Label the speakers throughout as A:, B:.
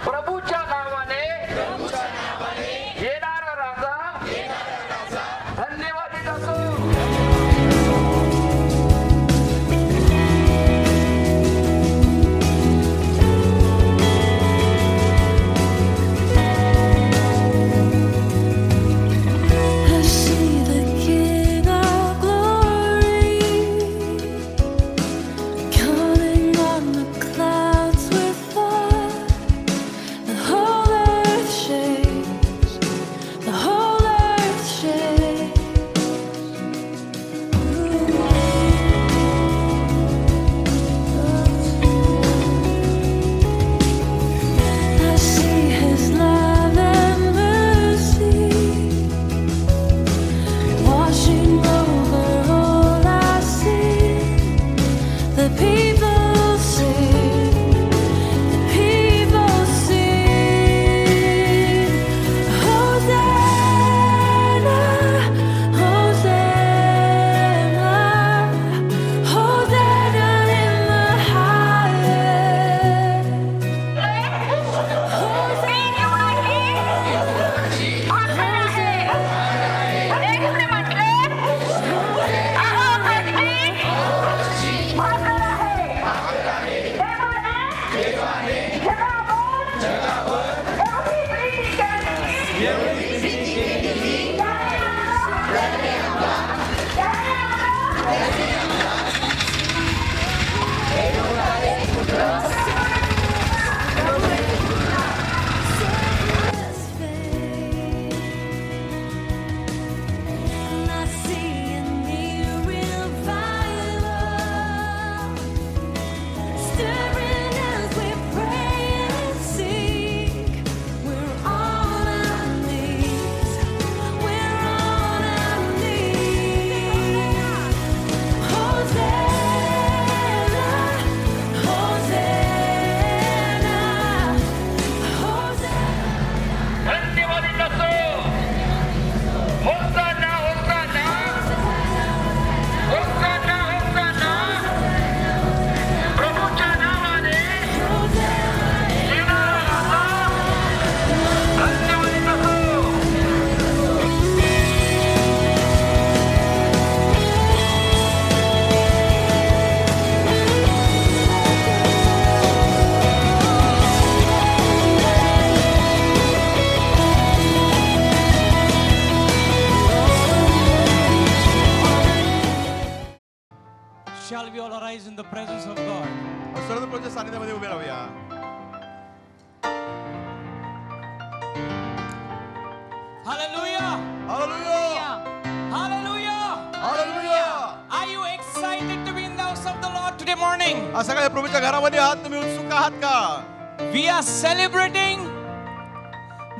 A: प्रभूच्या नावाने येणारा राजा धन्यवादित असो.
B: Shall we all arise in the presence of God?
C: सर्वप्रभूच्या सानिध्यामध्ये उभे राहूया.
B: Hallelujah!
C: Hallelujah!
B: Hallelujah!
C: Hallelujah!
B: Are you excited to be in the house of the Lord today morning?
C: आज सकाळी प्रभूच्या घरामध्ये आहात, तुम्ही उत्सुक आहात का?
B: We are celebrating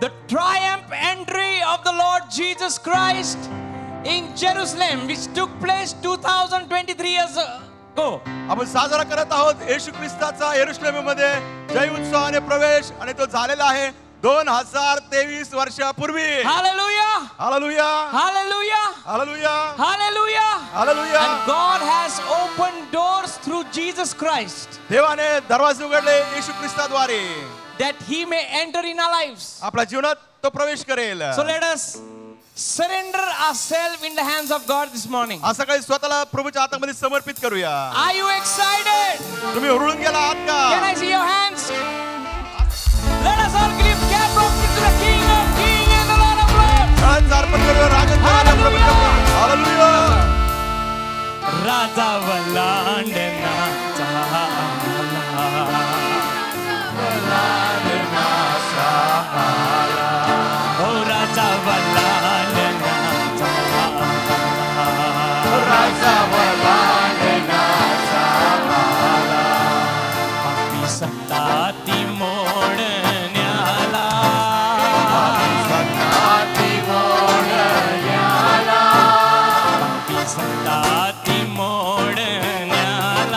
B: the triumph entry of the Lord Jesus Christ in Jerusalem, which took place 2023 years ago.
C: आपण साजरा करत आहोत येशू ख्रिस्ताचा यरूशलेममध्ये जय उत्सवाने प्रवेश, आणि तो झालेला आहे 2023 वर्षापूर्वी.
B: Hallelujah!
C: Hallelujah!
B: Hallelujah!
C: Hallelujah!
B: Hallelujah!
C: Hallelujah!
B: And God has opened doors through Jesus Christ
C: देवाने दरवाजे उघडले येशू ख्रिस्ताद्वारे,
B: that He may enter in our lives.
C: आपल्या जीवनात तो प्रवेश करेल.
B: So let us surrender ourselves in the hands of God this morning.
C: आज सकाळी स्वतःला प्रभूच्या हातामध्ये समर्पित करूया.
B: Are you excited?
C: तुम्ही हुरळून गेला आहात का?
B: Can I see your hands? Let us all give clap offering to the King of Kings and the Lord of Lords.
C: टाळ्यांचा अर्पण करूया राजन प्रभूच्या. हालेलुया!
B: राजा वलांडनाचा आला, ओ राजा वलांडनाचा आला, पापी सत्ता ती मोडण्याला, पापी सत्ता ती मोडण्याला,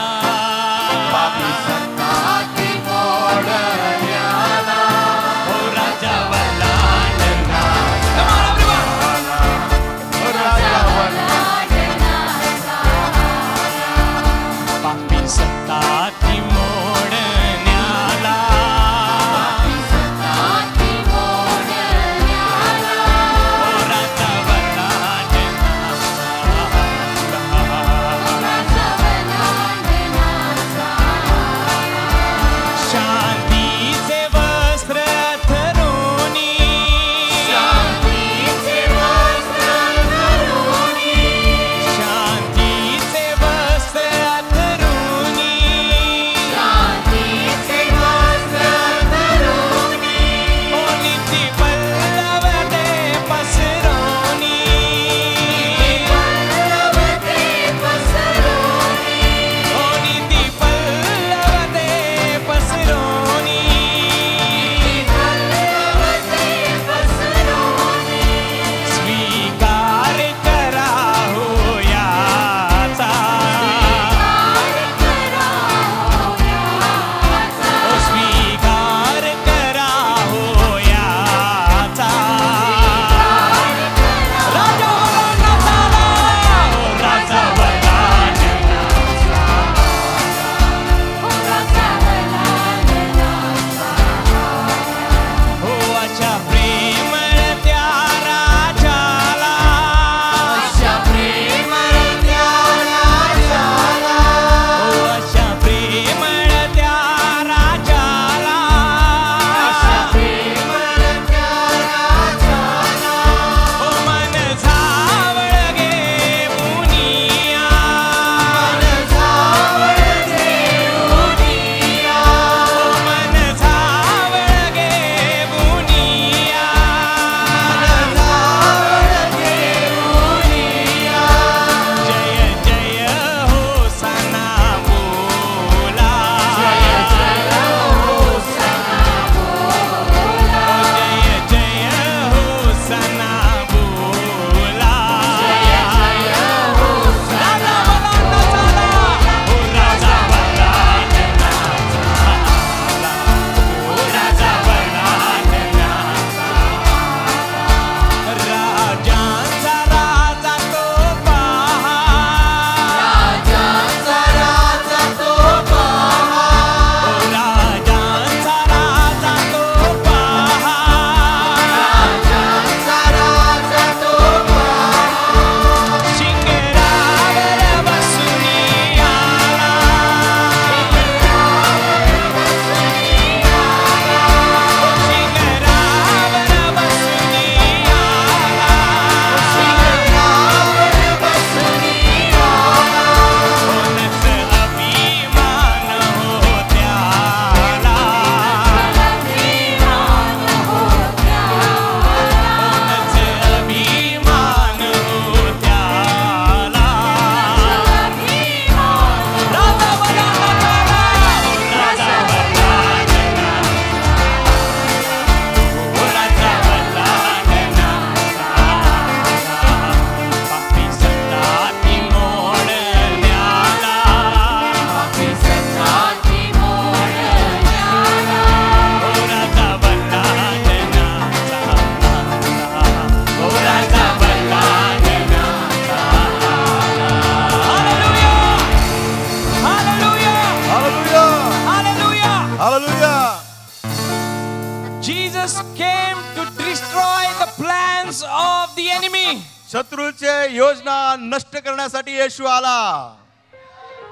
B: Jesus came to destroy the plans of the enemy.
C: शत्रूचे योजना नष्ट करण्यासाठी येशू आला.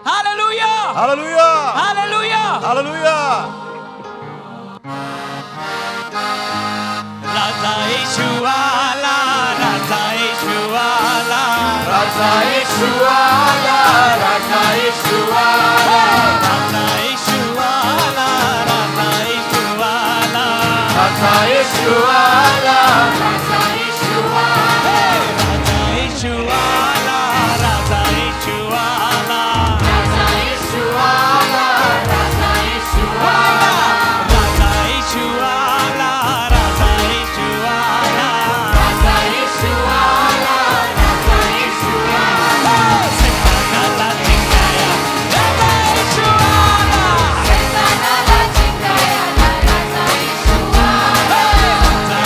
B: Hallelujah!
C: Hallelujah
B: Hallelujah!
C: Hallelujah.
B: Raja Yeshu आला, Raja Yeshu आला,
C: राजा येशू आला, राजा येशू आला,
B: Raja Yeshu आला, Raja Yeshu आला,
C: राजा येशू आला,
B: Raja Yeshu आला, Raja Yeshu आला, Raja Yeshu आला,
C: राजा येशू आला, राजा येशू आला,
B: Raja Yeshu आला, Raja Yeshu आला,
C: राजा येशू आला, राजा येशू आला.
B: Sentanaला चिंगाया, Raja Yeshu आला,
A: Sentanaला चिंगायाला राजा येशू आला.
B: Raja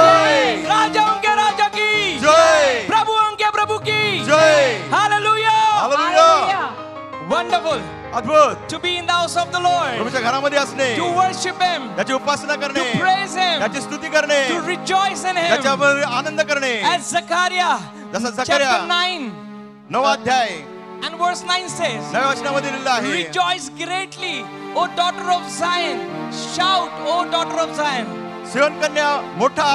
C: जय
B: राजाओं के राजा की
C: जय
B: प्रभुओं के प्रभु की
C: जय
B: हालेलुया
C: हालेलुया
B: वंडरफुल
C: अद्भुत
B: to be in the house of the Lord,
C: प्रभूच्या घरामध्ये असणे
B: to worship him,
C: त्याची उपासना करणे
B: to praise him,
C: त्याची स्तुती करणे
B: to rejoice in him.
C: त्याच्यावर आनंद करणे
B: As Zechariah
C: जसा
B: chapter
C: जकर्या
B: 9
C: 9 अध्याय
B: and verse 9 says,
C: 9 वचनामध्ये लिहिलं आहे
B: rejoice greatly, O daughter of Zion. Shout, O daughter of Zion.
C: सियोन कन्या मोठा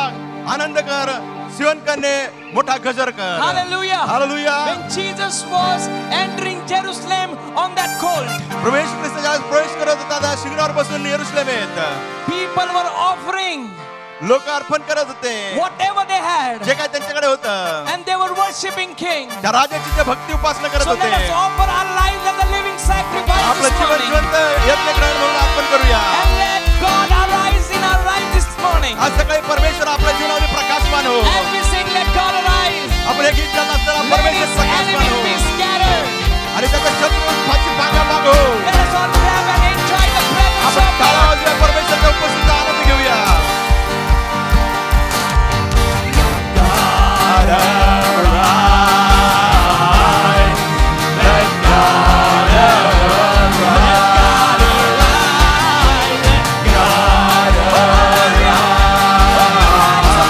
C: आनंद कर सियोन कन्या मोठा गजर कर
B: Hallelujah.
C: Hallelujah
B: When Jesus was entering Jerusalem on that colt,
C: प्रवेश ख्रिस्त ज्यावेळेस प्रवेश करत होता त्या शिंगणावर बसून यरूशलेमेत
B: people were offering
C: लोक अर्पण करत होते
B: whatever they had,
C: जे काय त्यांच्याकडे होतं
B: and they were worshiping King.
C: त्या राजाची जे भक्ती उपासना करत
B: So let us
C: होते
B: offer our lives as a living sacrifice
C: आपलं
B: this
C: जीवन
B: morning,
C: जिवंत यज्ञ ग्रहण म्हणून अर्पण करूया
B: and let God arise in our lives this morning.
C: आज सकाळी परमेश्वर आपल्या जीवनामध्ये प्रकाशमान हो
B: As we sing, let God arise.
C: आपण हे गीत गात असताना
B: Let
C: परमेश्वर
B: his
C: प्रकाशमान
B: enemies
C: हो
B: be scattered.
C: आणि त्याचा शत्रू फाशी पांगा मागो
B: Let us all clap and enjoy the presence
C: आपण
B: of
C: टाळा
B: God.
C: वाजवूया परमेश्वराच्या उपस्थितीचा आनंद घेऊया
B: Let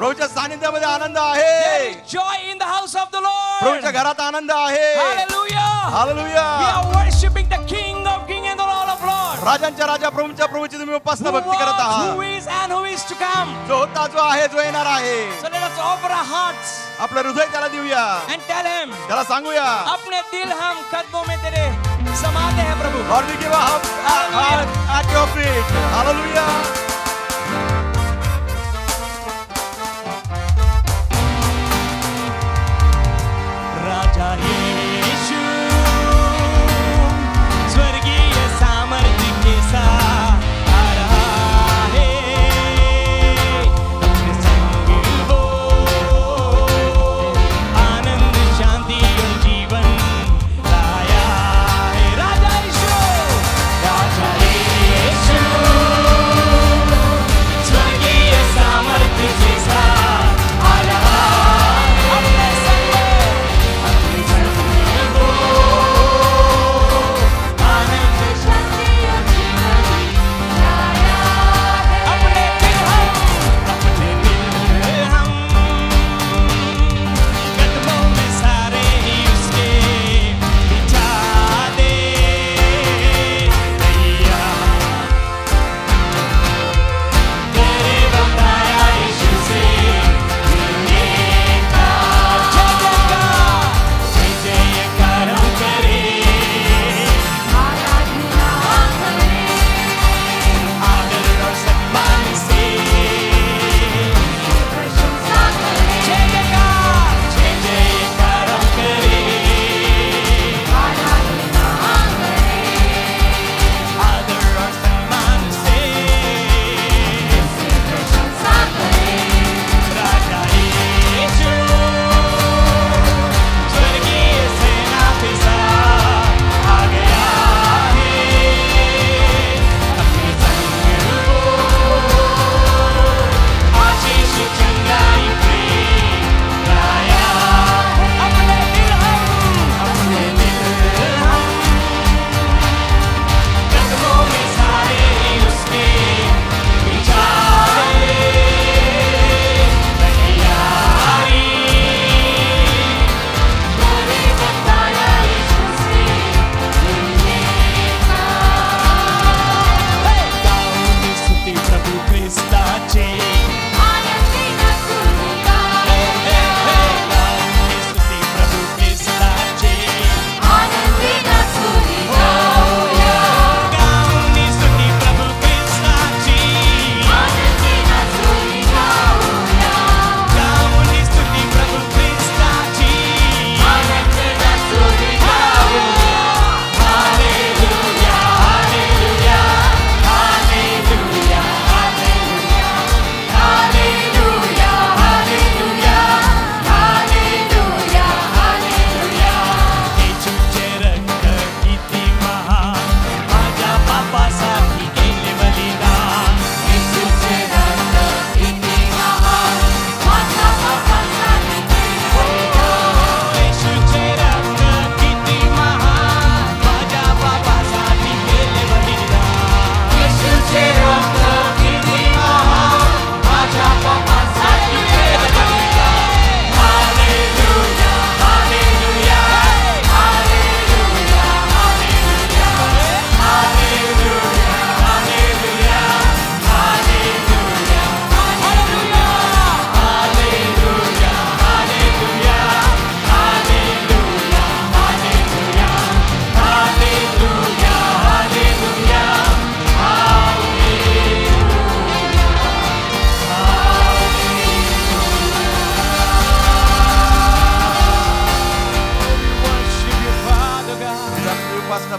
C: प्रभूच्या सानिध्यामध्ये आनंद
B: There
C: आहे.
B: is joy in the house of the Lord.
C: प्रभूच्या घरात आनंद आहे.
B: Hallelujah.
C: Hallelujah.
B: We are worshiping the King of Kings and the Lord of Lords.
C: राजांच्या राजा प्रभूच्या प्रभूची तुम्ही
B: Who
C: उपासना भक्ती करत
B: was,
C: आहात.
B: who is, and who is to come.
C: जो होता, जो आहे, जो येणार आहे.
B: So let us offer our hearts
C: आपलं हृदय त्याला देऊया.
B: and tell Him,
C: त्याला सांगूया.
B: अपने दिल हम कदमों में तेरे समाते हैं प्रभु.
C: Lord, we give our heart at your feet. Hallelujah.
B: राजा यीशु स्वर्गीय सामर्थ्य के साथ आ रहा है. अपने संग वो आनंद, शांति और जीवन लाया है. राजा यीशु स्वर्गीय सामर्थ्य के साथ आ रहा है. अपने संग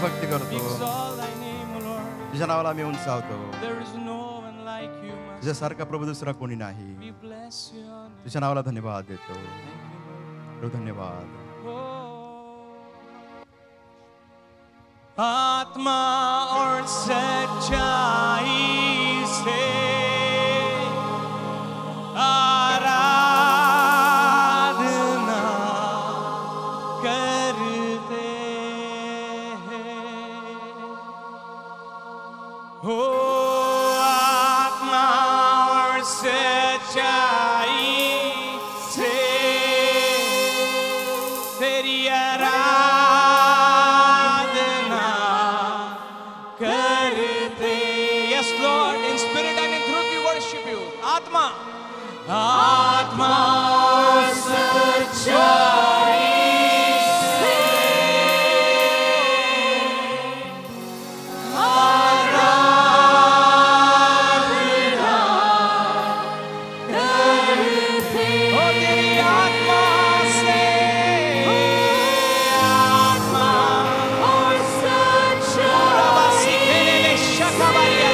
C: भक्ती करतो.
B: exalt thy name, O Lord.
C: तुझ्या नावाला आम्ही उंचावतो.
B: There is no one like you, Master.
C: तुझ्यासारखा प्रभू दुसरा कोणी नाही.
B: We bless your name.
C: तुझ्या नावाला धन्यवाद देतो.
B: Thank you, Lord.
C: प्रभू धन्यवाद.
B: आत्मा और सच्चाई से आराधना करते हैं. हो आत्मा और सच्चाई आत्मा आत्मा सच्चाई से आराधना करते हो तेरी आत्मा से आत्मा और सच्चाई में शकाबारिया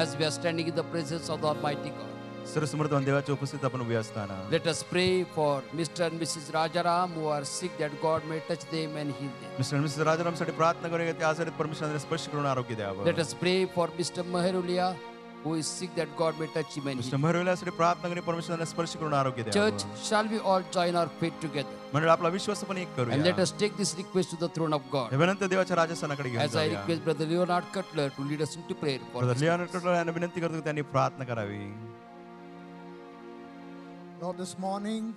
A: as we are standing in the presence of the Almighty God.
C: सर्वसमर्थवान देवाच्या उपस्थितीत आपण उभे असताना
A: Let us pray for Mr. and Mrs. Rajaram who are sick, that God may touch them and heal them.
C: Mister Mrs राजारामसाठी प्रार्थना करूया ते आजारीत परमेश्वराने स्पर्श करून आरोग्य द्यावं.
A: Let us pray for Mr. Maherulia who is sick, that God may touch him and heal
C: mister
A: him.
C: महरवल्यासाठी प्रार्थना करून परमेश्वराने स्पर्श करून आरोग्य द्यावं.
A: Church, shall we all join our faith together?
C: मंडळ आपला विश्वास पण एक
A: And
C: करूया.
A: let us take this request to the throne of God.
C: हे विनंती देवाच्या राजस्थानाकडे घेऊन
A: As I
C: जाऊया.
A: request Brother Leonard Cutler to lead us into prayer for
C: brother
A: this.
C: Leonard Cutler यांना विनंती करतो की त्यांनी प्रार्थना करावी.
D: Lord, this morning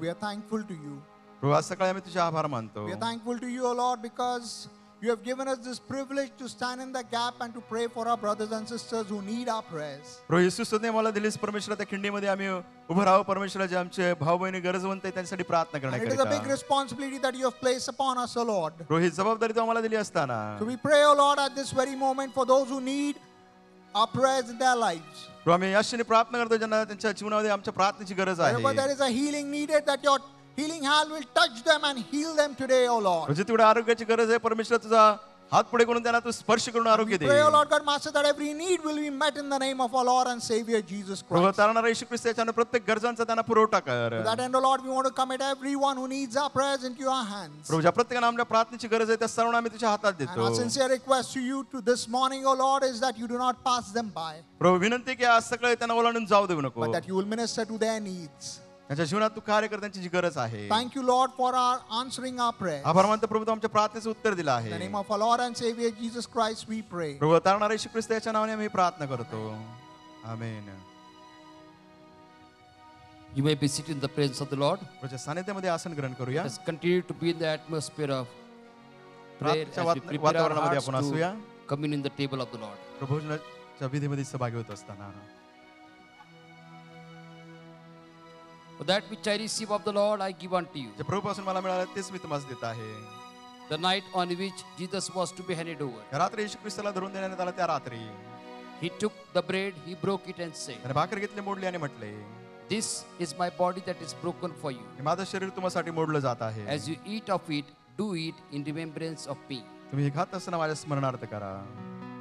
D: we are thankful to you.
C: प्रभू आज सकाळी आम्ही तुझे आभार मानतो.
D: We are thankful to you, O Lord, because you have given us this privilege to stand in the gap and to pray for our brothers and sisters who need our prayers.
C: प्रभू येशूने मला दिलीस परमेश्वरा त्या खिंडीमध्ये आम्ही उभं राहावं. परमेश्वरा जे आमचे भाऊ बहिणी गरजवंत आहेत त्यांच्यासाठी प्रार्थना
D: And it is a big
C: करण्याकरिता.
D: responsibility that you have placed upon us, O Lord.
C: प्रभू ही जबाबदारी तू आम्हाला दिली असताना
D: So we pray, O Lord, at this very moment for those who need our prayers in their lives.
C: प्रभू आम्ही याशीने प्रार्थना करतो ज्यांना त्यांच्या जीवनामध्ये आमच्या प्रार्थनेची गरज
D: Wherever there
C: आहे.
D: is a healing needed, that your healing hand will touch them and heal them today, O Lord.
C: म्हणजे तेवढ्या आरोग्याची गरज आहे परमेश्वर तुझा हात पुढे करून त्यांना तू स्पर्श करून आरोग्य दे.
D: Pray, O Lord God, Master, that every need will be met in the name of our Lord and Savior Jesus
C: Prabhu
D: Christ.
C: तारणारा येशू ख्रिस्त याच्यानं प्रत्येक गरजांचा त्यांना पुरवठा कर.
D: To that end, O Lord, we want to commit everyone who needs our prayers into your hands.
C: प्रभू ज्या प्रत्येकाने आमच्या प्रार्थनेची गरज आहे त्या सर्वांना आम्ही तुझ्या हातात
D: And
C: देतो.
D: our sincere request to you to this morning, O Lord, is that you do not pass them by,
C: प्रभू विनंती की आज सकाळी त्यांना ओलांडून जाऊ देऊ नको.
D: but that you will minister to their needs.
C: त्यांच्या जीवनात तू कार्य कर त्यांची जी गरज आहे.
D: Thank you, Lord, for our answering our prayers.
C: आभार मानतो प्रभू तू आमच्या प्रार्थनेचं उत्तर दिलं
D: In the
C: आहे.
D: name of our Lord and Savior Jesus Christ, we pray.
C: प्रभू तारणारा येशू ख्रिस्त याच्या नावाने आम्ही प्रार्थना करतो. आमेन.
A: You may be seated in the presence of the Lord.
C: प्रभूच्या सानिध्यामध्ये आसन ग्रहण करूया.
A: Let us continue to be in the atmosphere of prayer
C: प्रार्थनेच्या
A: as we prepare our
C: वातावरणामध्ये
A: hearts
C: आपण असूया.
A: to commune in the table of the Lord.
C: प्रभूच्या विधीमध्ये सहभागी होत असताना
A: For that which I receive of the Lord, I give unto you.
C: जे प्रभूपासून मला मिळालं तेच मी तुम्हाला देत आहे.
A: The night on which Jesus was to be handed over,
C: या रात्री येशू ख्रिस्ताला धरून देण्यात आला त्या रात्री
A: he took the bread, he broke it and said,
C: त्याने भाकर घेतली, मोडली आणि म्हटले,
A: "This is my body that is broken for you.
C: हे माझं शरीर तुम्हासाठी मोडलं जात आहे.
A: As you eat of it, do it in remembrance of me."
C: तुम्ही हे खात असताना माझ्या स्मरणार्थ करा.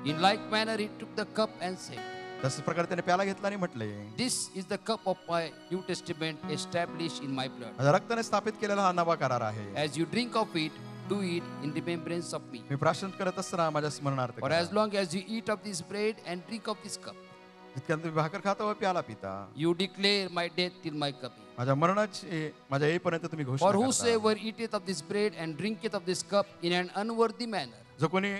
A: In like manner, he took the cup and said,
C: तशाच प्रकारे त्याने प्याला घेतला आणि म्हटले,
A: "This is the cup of my New Testament established in my blood.
C: माझ्या रक्ताने स्थापित केलेला हा नवा करार आहे.
A: As you drink of it, do it in remembrance of me.
C: मी प्राशन करत असताना माझ्या स्मरणार्थ
A: For
C: करा.
A: as long as you eat of this bread and drink of this cup,
C: जितक्या तुम्ही भाकर खाता व प्याला पिता
A: you declare my death till my coming.
C: माझ्या मरणाची माझ्या येईपर्यंत तुम्ही घोषणा
A: For
C: करता.
A: whosoever eateth of this bread and drinketh of this cup in an unworthy manner
C: जो कोणी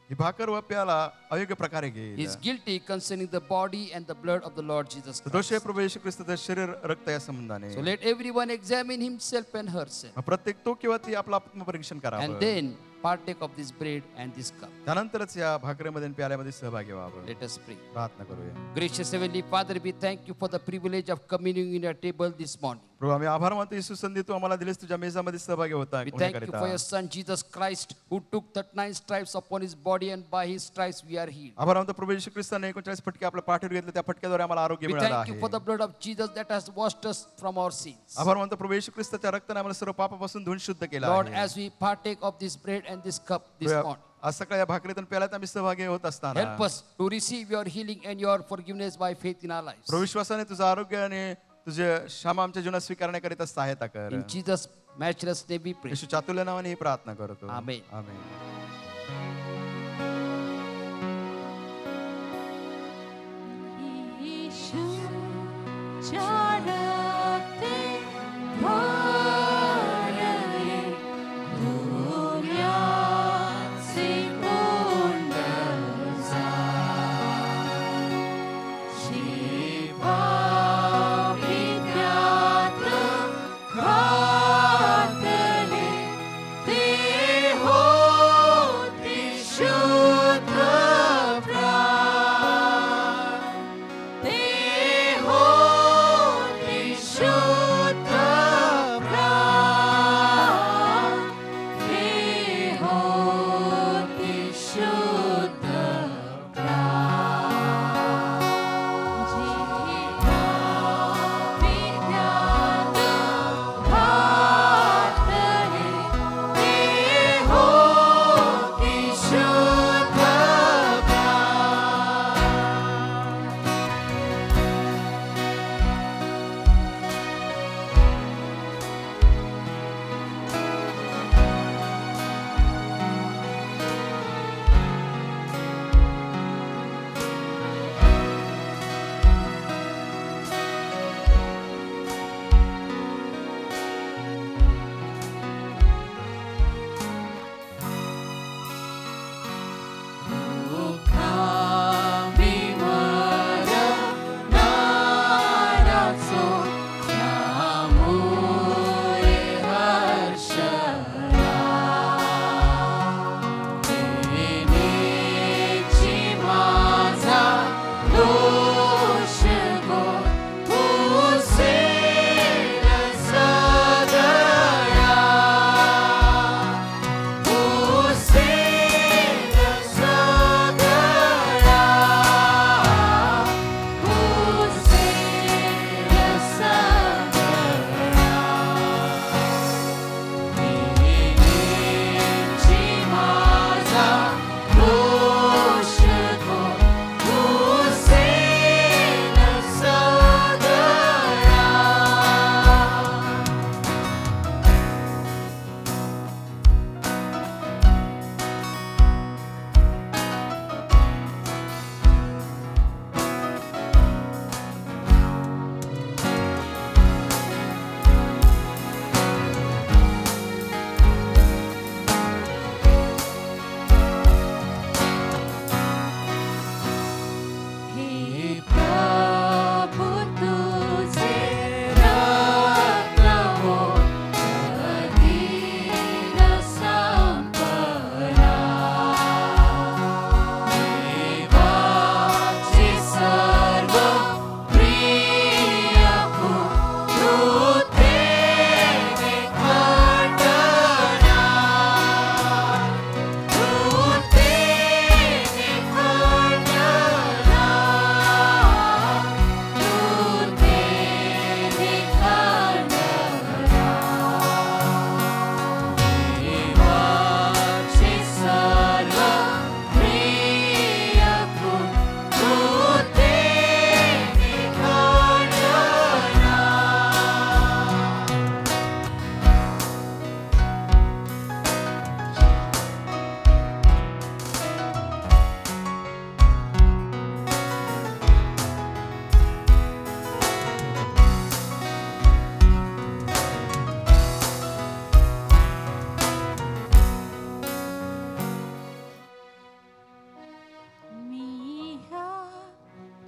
C: ही भाकर व प्याला अयोग्य प्रकारे घेईल
A: is guilty concerning the body and the blood of the Lord Jesus
C: तो दोषी आहे
A: Christ.
C: प्रभू येशू ख्रिस्ताचं शरीर रक्त या संबंधाने.
A: So let everyone examine himself and herself,
C: प्रत्येक तो किंवा ती आपलं आत्मपरीक्षण करावं.
A: and then partake of this bread and this cup.
C: त्यानंतरच या भाकरीमध्ये आणि प्याल्यामध्ये सहभागी व्हावं.
A: Let us pray.
C: प्रार्थना करूया.
A: Gracious Heavenly Father, we thank you for the privilege of communing in your table this morning.
C: प्रभू आम्ही आभार मानतो येशू संधी तू आम्हाला दिलीस तुझ्या मेजामध्ये सहभागी होता
A: We thank you for your Son Jesus Christ, who took 39 stripes upon his body, and by his stripes we are healed.
C: आभार मानतो प्रभू येशू ख्रिस्ताने 39 फटके आपल्या पाठीवर घेतले त्या फटक्याद्वारे आम्हाला आरोग्य
A: We
C: मिळालं
A: thank you for
C: आहे.
A: the blood of Jesus that has washed us from our sins.
C: आभार मानतो प्रभू येशू ख्रिस्ताच्या रक्ताने आम्हाला सर्व पापापासून धुवून शुद्ध केलं
A: Lord,
C: आहे.
A: as we partake of this bread and this cup this
C: Prabhu,
A: morning,
C: आज सकाळी या भाकरीतून प्याल्यात आम्ही सहभागी होत असताना
A: help us to receive your healing and your forgiveness by faith in our lives.
C: प्रभू विश्वासाने तुझं आरोग्य आणि तुझे क्षमा आमच्या जीवनात स्वीकारण्याकरिता सहायता कर.
A: In Jesus' matchless name we pray.
C: येशू चातुल्य नावाने ही प्रार्थना करतो.
A: Amen.
C: आमेन.
E: यीशु चढ़ते भरे दुनिया से पूर्ण शिवा विद्यात घातले ते होती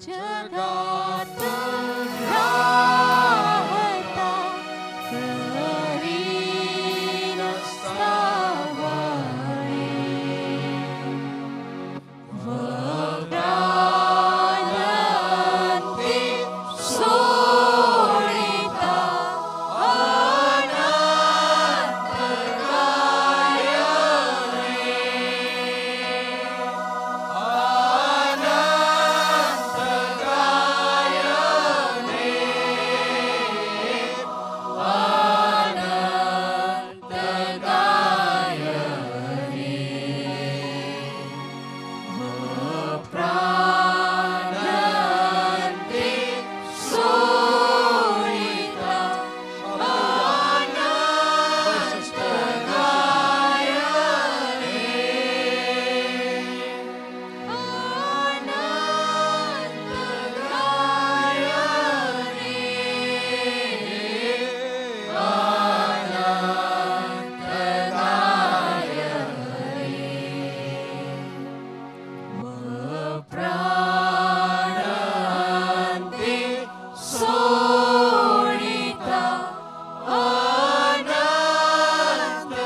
E: जगात राहता करीन स्थावरे वक्रांती सोडिता अनंत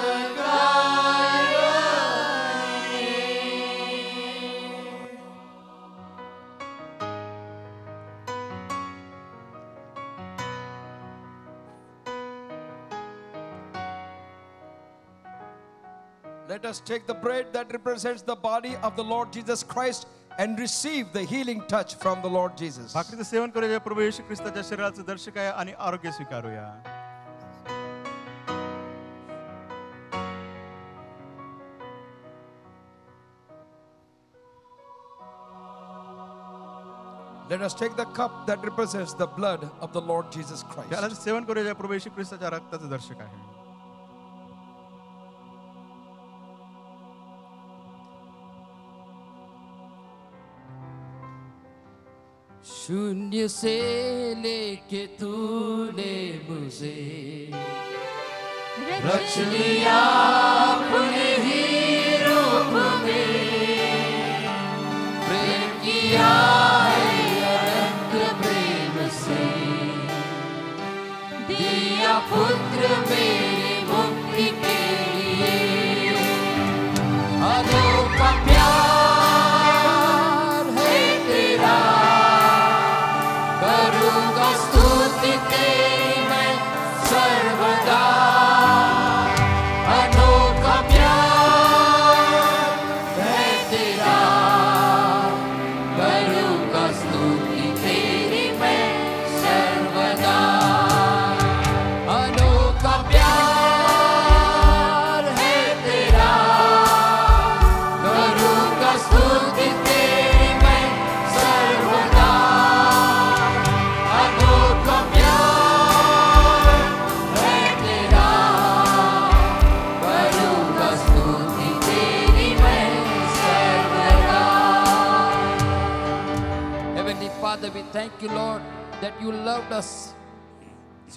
A: Let us take the bread that represents the body of the Lord Jesus Christ and receive the healing touch from the Lord Jesus.
C: भाकरीचं सेवन करूया प्रभू येशू ख्रिस्ताच्या शरीराचं दर्शक आहे आणि आरोग्य स्वीकारूया.
A: Let us take the cup that represents the blood of the Lord Jesus Christ.
C: त्याला सेवन करूया प्रभू येशू ख्रिस्ताच्या रक्ताचं दर्शक आहे.
A: शून्य से लेके तूने मुझे रच लिया अपने ही रूप में, प्रेम किया है अनंत प्रेम से, दिया पुत्र मेरी मुक्ति के लिए, अनोखा प्यार है तेरा, करूँगा स्तुति तेरी मैं सर्वदा, अनोखा प्यार है तेरा, करूँगा स्तुति तेरी मैं सर्वदा, अनोखा प्यार है तेरा, करूँगा स्तुति तेरी मैं सर्वदा, अनोखा प्यार है तेरा, करूँगा स्तुति तेरी मैं सर्वदा. Heavenly Father, we thank you, Lord, that you loved us.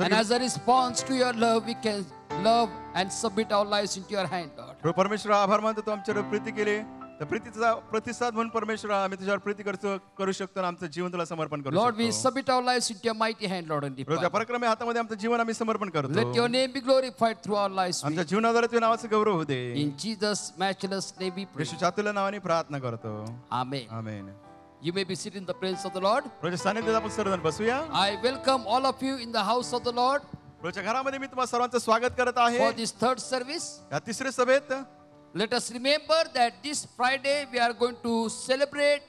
A: And as a response to your love, we can love and submit our lives into your hand, Lord.
C: प्रभू परमेश्वर आभार मानतो तू आमच्यावर प्रीती केली. त्या प्रीतीचा प्रतिसाद म्हणून परमेश्वर आम्ही तुझ्यावर प्रीती करू शकतो आणि आमचं जीवन तुला समर्पण करू
A: Lord, we
C: शकतो.
A: submit our lives into your mighty hand, Lord, and
C: प्रभू त्या पराक्रमी हातामध्ये आमचं जीवन आम्ही समर्पण
A: let
C: करतो.
A: your name be glorified through our lives.
C: आमच्या जीवनाद्वारे तुझ्या नावाचं गौरव होऊ दे.
A: In Jesus' matchless name we pray.
C: येशूच्या अतुल्य नावाने प्रार्थना करतो.
A: Amen.
C: Amen.
A: You may be seated in the presence of the Lord.
C: प्रभूच्या सानिध्यात आपण सर्वजण बसूया.
A: I welcome all of you in the house of the Lord
C: प्रभूच्या घरामध्ये मी तुम्हा सर्वांचं स्वागत करत आहे.
A: for this third service.
C: या तिसऱ्या सभेत
A: Let us remember that this Friday we are going to celebrate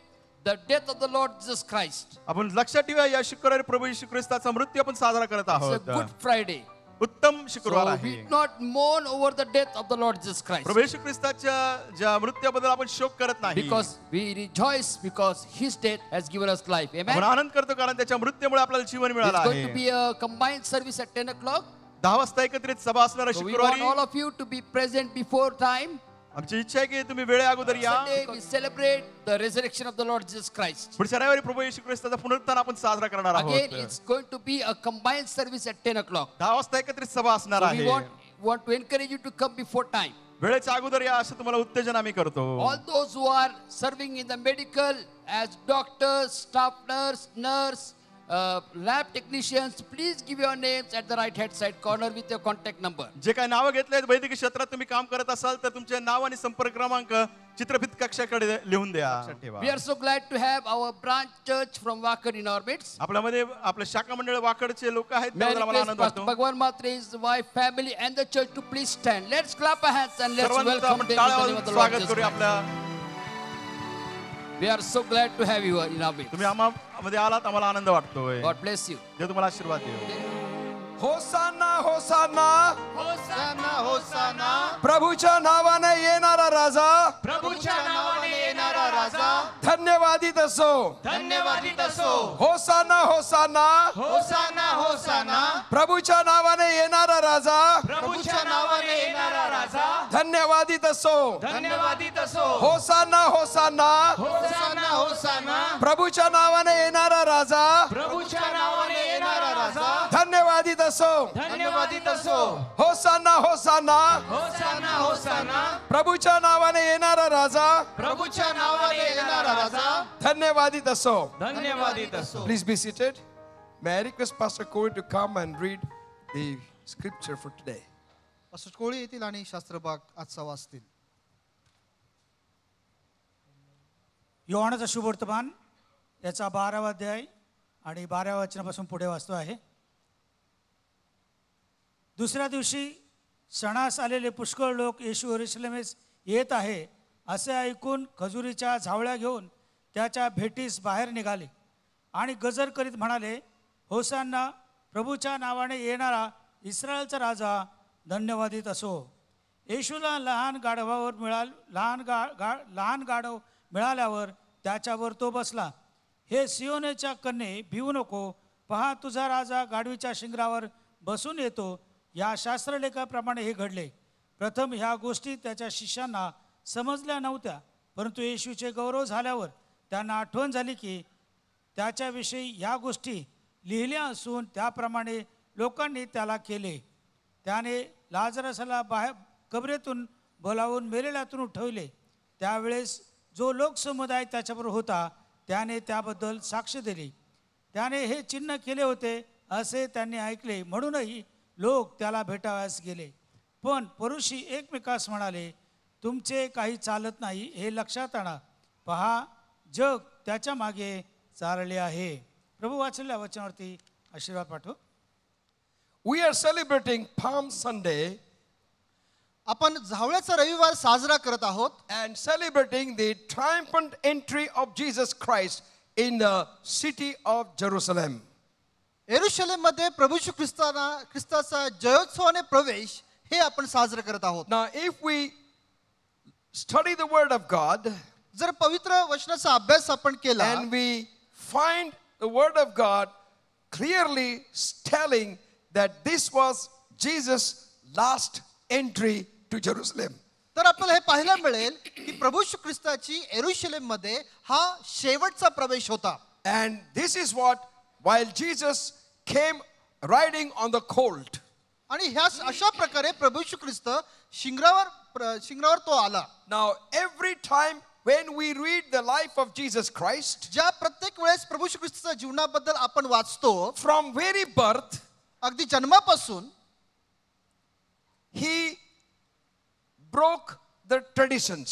A: the death of the Lord Jesus Christ.
C: आपण लक्षात ठेवूया या शुक्रवारी प्रभू येशू ख्रिस्ताचा मृत्यू आपण साजरा करत
A: It's a
C: आहोत.
A: Good Friday.
C: उत्तम शुक्रवार
A: So
C: आहे.
A: we do not mourn over the death of the Lord Jesus Christ.
C: प्रभू येशू ख्रिस्ताच्या ज्या मृत्यूबद्दल आपण शोक करत नाही.
A: Because we rejoice because His death has given us life.
C: आपण
A: Amen.
C: आनंद करतो कारण त्याच्या मृत्यूमुळे आपल्याला जीवन मिळालं
A: It's going to
C: आहे.
A: be a combined service at 10 o'clock.
C: 10 वाजता एकत्रित सभा असणार आहे
A: So we want
C: शुक्रवारी.
A: all of you to be present before time.
C: आमची इच्छा आहे की तुम्ही वेळे अगोदर या.
A: Sunday we celebrate the resurrection of the Lord Jesus Christ.
C: पुढच्या रविवारी प्रभू येशू ख्रिस्ताचा पुनरुत्थान आपण साजरा करणार
A: Again,
C: आहोत.
A: it's going to be a combined service at 10 o'clock.
C: 10 वाजता एकत्रित सभा असणार
A: So we
C: आहे.
A: want to encourage you to come before time.
C: वेळेच्या अगोदर या असं तुम्हाला उत्तेजन आम्ही करतो.
A: All those who are serving in the medical as doctors, staff nurse, lab technicians, please give your names at the right hand side corner with your contact number.
C: जे काही नावं घेतलेत वैद्यकीय क्षेत्रात तुम्ही काम करत असाल तर तुमचे नाव आणि संपर्क क्रमांक चित्रफित कक्षाकडे लिहून द्या. ठेवा.
A: We are so glad to have our branch church from Wakad in our midst.
C: आपल्यामध्ये आपले शाखा मंडळ वाकडचे लोक आहेत.
A: May I
C: त्याबद्दल आम्हाला
A: request
C: आनंद
A: Pastor
C: वाटतो.
A: Bhagwan Matre, his wife, family and the church to please stand. Let's clap our hands and let's
C: सर्वांचं
A: welcome
C: आपण
A: them in the name
C: टाळ्या
A: of the Lord
C: स्वागत
A: Jesus
C: करूया
A: Christ.
C: आपल्या.
A: We are so glad to have you in our midst.
C: तुम्ही आम्हाला आलात आम्हाला आनंद वाटतोय.
A: God bless you.
C: देव तुम्हाला आशीर्वाद देव.
F: होसाना होसाना
D: होसाना होसाना
F: प्रभूच्या नावाने येणारा राजा
B: प्रभूच्या नावाने येणारा राजा
F: धन्यवादित असो.
B: धन्यवादित असो.
F: होसाना होसाना
B: होसाना होसाना
F: प्रभूच्या नावाने येणारा राजा
B: प्रभूच्या नावाने येणारा राजा
F: धन्यवादित असो.
B: धन्यवादित असो.
F: होसाना होसाना
B: होसाना होसाना
F: प्रभूच्या नावाने येणारा राजा
B: प्रभूच्या नावाने येणारा राजा
F: धन्यवादित असो.
B: धन्यवादित असो.
F: होसाना होसाना
B: होसाना होसाना
F: प्रभूच्या नावाने येणारा राजा
B: प्रभूच्या नावाने येणारा राजा
F: धन्यवादित असो.
B: धन्यवादित असो.
F: Please be seated. May I request Pastor Corey to come and read the scripture for today.
D: Pastor Koli येतील आणि शास्त्रभाग आजचा वाचतील.
G: योहानाचा शुभवर्तमान याचा 12वा अध्याय आणि 12व्या वचनापासून पुढे वाचतो आहे. दुसऱ्या दिवशी सणास आलेले पुष्कळ लोक येशू यरूशलेमेस येत आहे असे ऐकून खजुरीच्या झावळ्या घेऊन त्याच्या भेटीस बाहेर निघाले आणि गजर करीत म्हणाले, होसाना, प्रभूच्या नावाने येणारा इस्रायलचा राजा धन्यवादित असो. येशूला लहान गाढव मिळाल्यावर त्याच्यावर तो बसला. हे सियोनेच्या कन्ये, भिवू नको, पहा तुझा राजा गाढवीच्या शिंगरावर बसून येतो. या शास्त्रलेखाप्रमाणे हे घडले. प्रथम ह्या गोष्टी त्याच्या शिष्यांना समजल्या नव्हत्या, परंतु येशूचे गौरव झाल्यावर त्यांना आठवण झाली की त्याच्याविषयी ह्या गोष्टी लिहिल्या असून त्याप्रमाणे लोकांनी त्याला केले. त्याने लाजरसाला बाहेर कबरेतून बोलावून मेलेल्यातून उठवले. त्यावेळेस जो लोकसमुदाय त्याच्याबरोबर होता त्याने त्याबद्दल साक्ष दिली. त्याने हे चिन्ह केले होते असे त्यांनी ऐकले, म्हणूनही लोक त्याला भेटावयास गेले. पण परुषी एकमेकास म्हणाले, तुमचे काही चालत नाही हे लक्षात आणा. पहा, जग त्याच्या मागे चालले आहे. प्रभू वाचलेल्या वचनावरती आशीर्वाद पाठव.
F: We are celebrating Palm Sunday
D: आपण झावळ्याचा रविवार साजरा करत आहोत
F: and celebrating the triumphant entry of Jesus Christ in the city of Jerusalem.
D: यरूशलेम मध्ये प्रभू येशू ख्रिस्ताचा जयोत्सवाने प्रवेश हे आपण साजरे करत आहोत.
F: Now, if we study the Word of God
D: जर पवित्र वचनाचा अभ्यास आपण केला
F: and we find the Word of God clearly telling that this was Jesus' last entry to Jerusalem.
D: तर आपल्याला हे पाहायला मिळेल की प्रभू येशू ख्रिस्ताची यरूशलेम मध्ये हा शेवटचा प्रवेश होता.
F: And this is what, while Jesus came riding on the colt,
D: आणि ह्या अशा प्रकारे प्रभू येशू ख्रिस्त शिंगरावर तो आला.
F: now every time when we read the life of Jesus Christ,
D: ज्या प्रत्येक वेळेस प्रभू येशू ख्रिस्ताच्या जीवनाबद्दल आपण वाचतो,
F: from very birth,
D: अगदी जन्मापासून
F: he broke the traditions.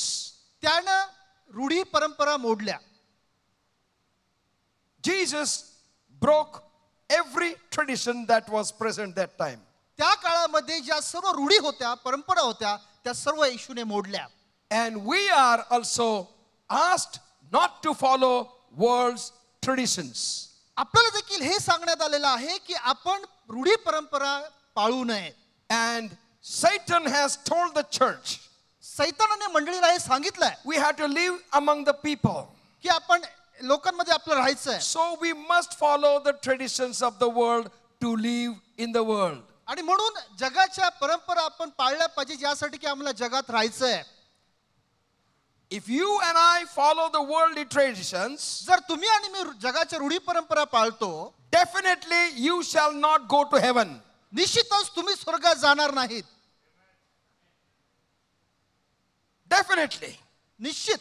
D: त्यानं रूढी परंपरा मोडल्या.
F: Jesus broke every tradition that was present that time.
D: त्या काळामध्ये ज्या सर्व रूढी होत्या, परंपरा होत्या, त्या सर्व येशूने मोडल्या.
F: And we are also asked not to follow world's traditions.
D: आपल्याला देखील हे सांगण्यात आलेलं आहे की आपण रूढी परंपरा पाळू नये.
F: And Satan has told the church,
D: सैतानाने मंडळीला हे सांगितलंय
F: we have to live among the people.
D: की आपण लोकांमध्ये आपल्याला राहायचंय
F: So we must follow the traditions of the world to live in the world.
D: आणि म्हणून जगाच्या परंपरा आपण पाळल्या पाहिजे, ज्यासाठी की आम्हाला जगात राहायचंय.
F: If you and I follow the worldly traditions,
D: जर तुम्ही आणि मी जगाच्या रूढी परंपरा पाळतो,
F: definitely you shall not go to heaven.
D: निश्चितच तुम्ही स्वर्गात जाणार नाहीत.
F: Definitely.
H: निश्चित.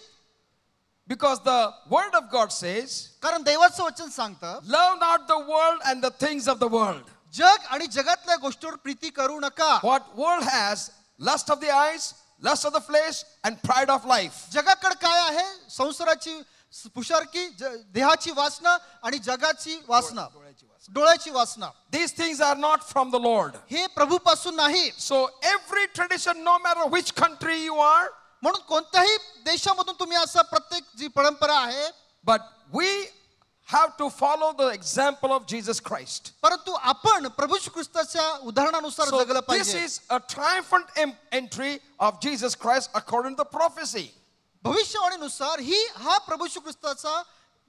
F: Because the word of God says,
H: कारण देवाचं वचन सांगतं,
F: love not the world and the things of the world.
H: जग आणि जगातल्या गोष्टीवर प्रीती करू नका.
F: What world has, lust of the eyes, lust of the flesh, and pride of life.
H: जगाकडे काय आहे? संसाराची पुषारकी, देहाची वासना आणि जगाची वासना, डोळ्याची वासना.
F: These things are not from the Lord.
H: हे प्रभूपासून नाही.
F: So every tradition, no matter which country you are,
H: म्हणून कोणत्याही देशामधून तुम्ही असं प्रत्येक जी परंपरा आहे,
F: but we have to follow the example of Jesus Christ.
H: परंतु आपण प्रभू श्री ख्रिस्ताच्या उदाहरणानुसार
F: So
H: जगलं
F: this
H: पाहिजे.
F: is a triumphant entry of Jesus Christ according to the prophecy.
H: भविष्यवाणीनुसार हा प्रभू श्री ख्रिस्ताचा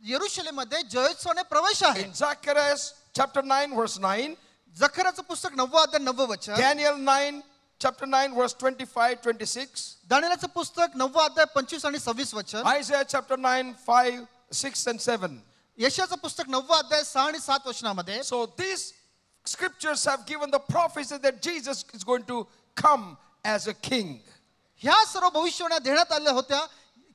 H: यरूशलेममध्ये जयोत्सवाने प्रवेश आहे.
F: In Zechariah chapter 9 verse 9,
H: जकर्याचं पुस्तक 9 अध्याय 9 वचन,
F: Daniel 9 chapter 9 verse 25-26,
H: दानिएलचं पुस्तक 9 अध्याय 25 आणि 26 वचन,
F: Isaiah chapter 9 5 6 and 7.
H: यशाचं पुस्तक 9 अध्याय 6 आणि 7 वचनामध्ये.
F: So these scriptures have given the prophecy that Jesus is going to come as a king.
H: ह्या सर्व भविष्यवाण्या देण्यात आल्या होत्या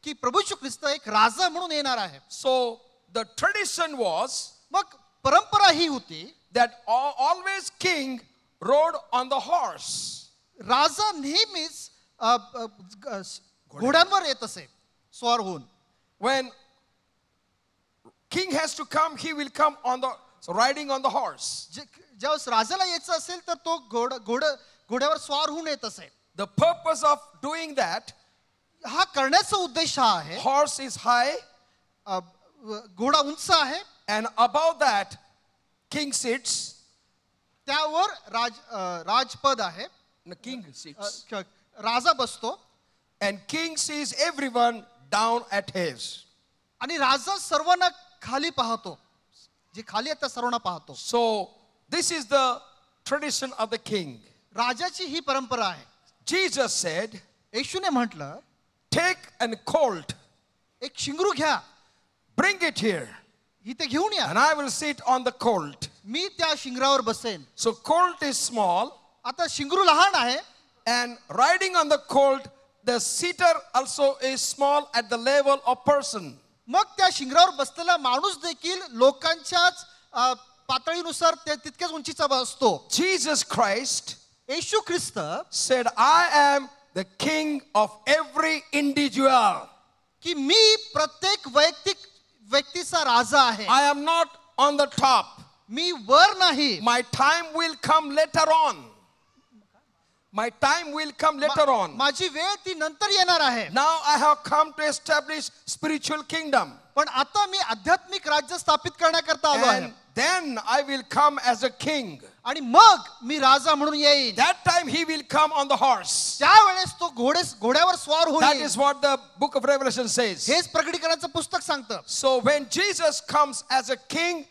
H: की प्रभू श्री ख्रिस्त एक राजा म्हणून येणार आहे.
F: So the tradition was
H: मग परंपरा ही होती,
F: that always king rode on the horse.
H: राजा नेहमीच घोड्यांवर येत असे, स्वार होऊन.
F: When king has to come, he will come on the riding on the horse.
H: ज्यावेळेस राजाला यायचं असेल तर तो घोड्यावर स्वार होऊन येत असे.
F: The purpose of doing that,
H: हा करण्याचा उद्देश हा आहे,
F: horse is high,
H: घोडा उंच आहे,
F: and above that king sits.
H: त्यावर राजपद आहे,
F: The king sits.
H: राजा बसतो
F: And king sees everyone down at his.
H: आणि राजा सर्वांना खाली पाहतो, जे खाली आहेत त्या सर्वांना पाहतो.
F: So this is the tradition of the king.
H: राजाची ही परंपरा आहे.
F: Jesus said,
H: येशूने म्हटलं,
F: take an colt,
H: एक शिंगरू घ्या,
F: bring it here,
H: इथे घेऊन या,
F: and I will sit on the colt.
H: मी त्या शिंगरावर बसेन.
F: So colt is small,
H: आता शिंगरू लहान आहे,
F: and riding on the colt, the seater also is small at the level of person.
H: मग त्या शिंगरावर बसलेला माणूस देखील लोकांच्याच पातळीनुसार तितक्याच उंचीचा असतो.
F: Jesus Christ
H: Yeshu Christ
F: said, I am the king of every individual.
H: की मी प्रत्येक व्यक्तीचा राजा आहे.
F: I am not on the top.
H: मी वर नाही.
F: My time will come later on. My time will come later on.
H: माझी वेळ ती नंतर येणार आहे.
F: Now I have come to establish spiritual kingdom.
H: पण आता मी आध्यात्मिक राज्य स्थापित करण्याकरता आलो आहे.
F: And then I will come as a king.
H: आणि मग मी राजा म्हणून येईन.
F: That time he will come on the horse.
H: त्यावेळेस तो घोड्यावर स्वार
F: That
H: होईल.
F: is what the book of Revelation says.
H: हेच प्रकटीकरणाचं पुस्तक सांगतं.
F: So when Jesus comes as a king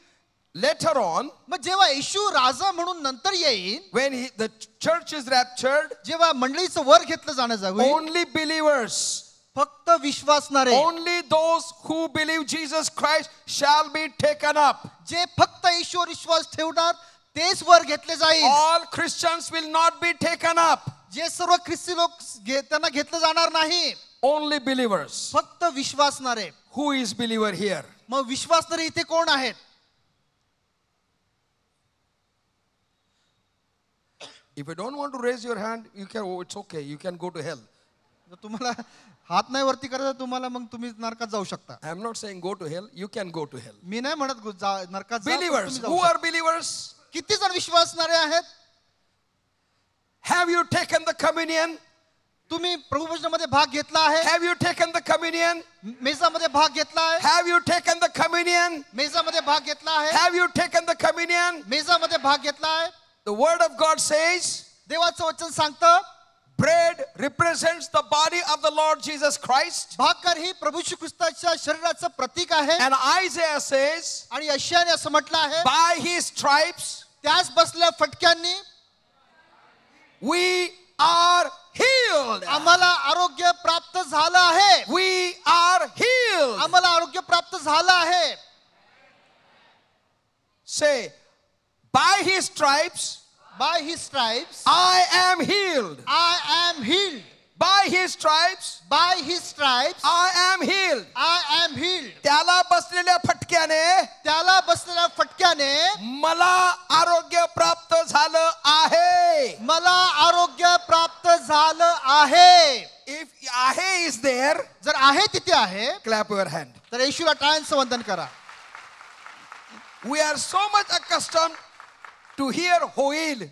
F: later on,
H: मग जेव्हा येशू राजा म्हणून नंतर येईल,
F: when the church is raptured,
H: जेव्हा मंडळीचं वर घेतलं जाण्याचं होईल,
F: only believers,
H: फक्त विश्वासणारे,
F: only those who believe Jesus Christ shall be taken up.
H: जे फक्त येशूवर विश्वास ठेवणार तेच वर घेतले जाईल.
F: All Christians will not be taken up.
H: जे सर्व ख्रिस्ती लोक त्यांना घेतलं जाणार नाही.
F: Only believers.
H: फक्त विश्वासणारे.
F: Who is believer here?
H: मग विश्वासणारे इथे कोण आहेत?
F: If you don't want to raise your hand, you can. Oh, it's okay. You can go to hell.
H: जर तुम्हाला हात नाही वरती करायचा तुम्हाला मग तुम्ही नरकात जाऊ शकता.
F: I am not saying go to hell. You can go to hell.
H: मी नाही म्हणत नरकात जा, पण
F: Believers.
H: तुम्ही जाऊ
F: Who
H: शकता.
F: are believers?
H: किती जण विश्वासणारे आहेत?
F: Have you taken the communion?
H: तुम्ही प्रभुभोजनामध्ये भाग घेतला आहे?
F: Have you taken the communion?
H: मेजामध्ये भाग घेतला आहे?
F: Have you taken the communion?
H: मेजामध्ये भाग घेतला आहे?
F: Have you taken the communion?
H: मेजामध्ये भाग घेतला आहे?
F: The word of God says,
H: देवाचं वचन सांगतं,
F: bread represents the body of the Lord Jesus Christ.
H: भाकर ही प्रभू श्री ख्रिस्ताच्या शरीराचं प्रतीक आहे.
F: And Isaiah says,
H: आणि यशायाने असं म्हटलं आहे,
F: by his stripes
H: त्याच बसल्या फटक्यांनी
F: we are healed.
H: आम्हाला आरोग्य प्राप्त झालं आहे.
F: We are healed.
H: आम्हाला आरोग्य प्राप्त झालं आहे.
F: Say, by his stripes
H: By his stripes
F: I am healed.
H: I am healed.
F: by his stripes
H: by his stripes
F: I am healed.
H: I am heeled.
F: त्याला बसलेल्या फटक्याने
H: त्याला बसलेल्या फटक्याने
F: मला आरोग्य प्राप्त झालं आहे.
H: मला आरोग्य प्राप्त झालं आहे.
F: If आहे is there,
H: जर आहे तिथे आहे
F: clap your hand.
H: तर येशूला टाळ्यांचं वंदन करा.
F: We are so much accustomed to hear होईल.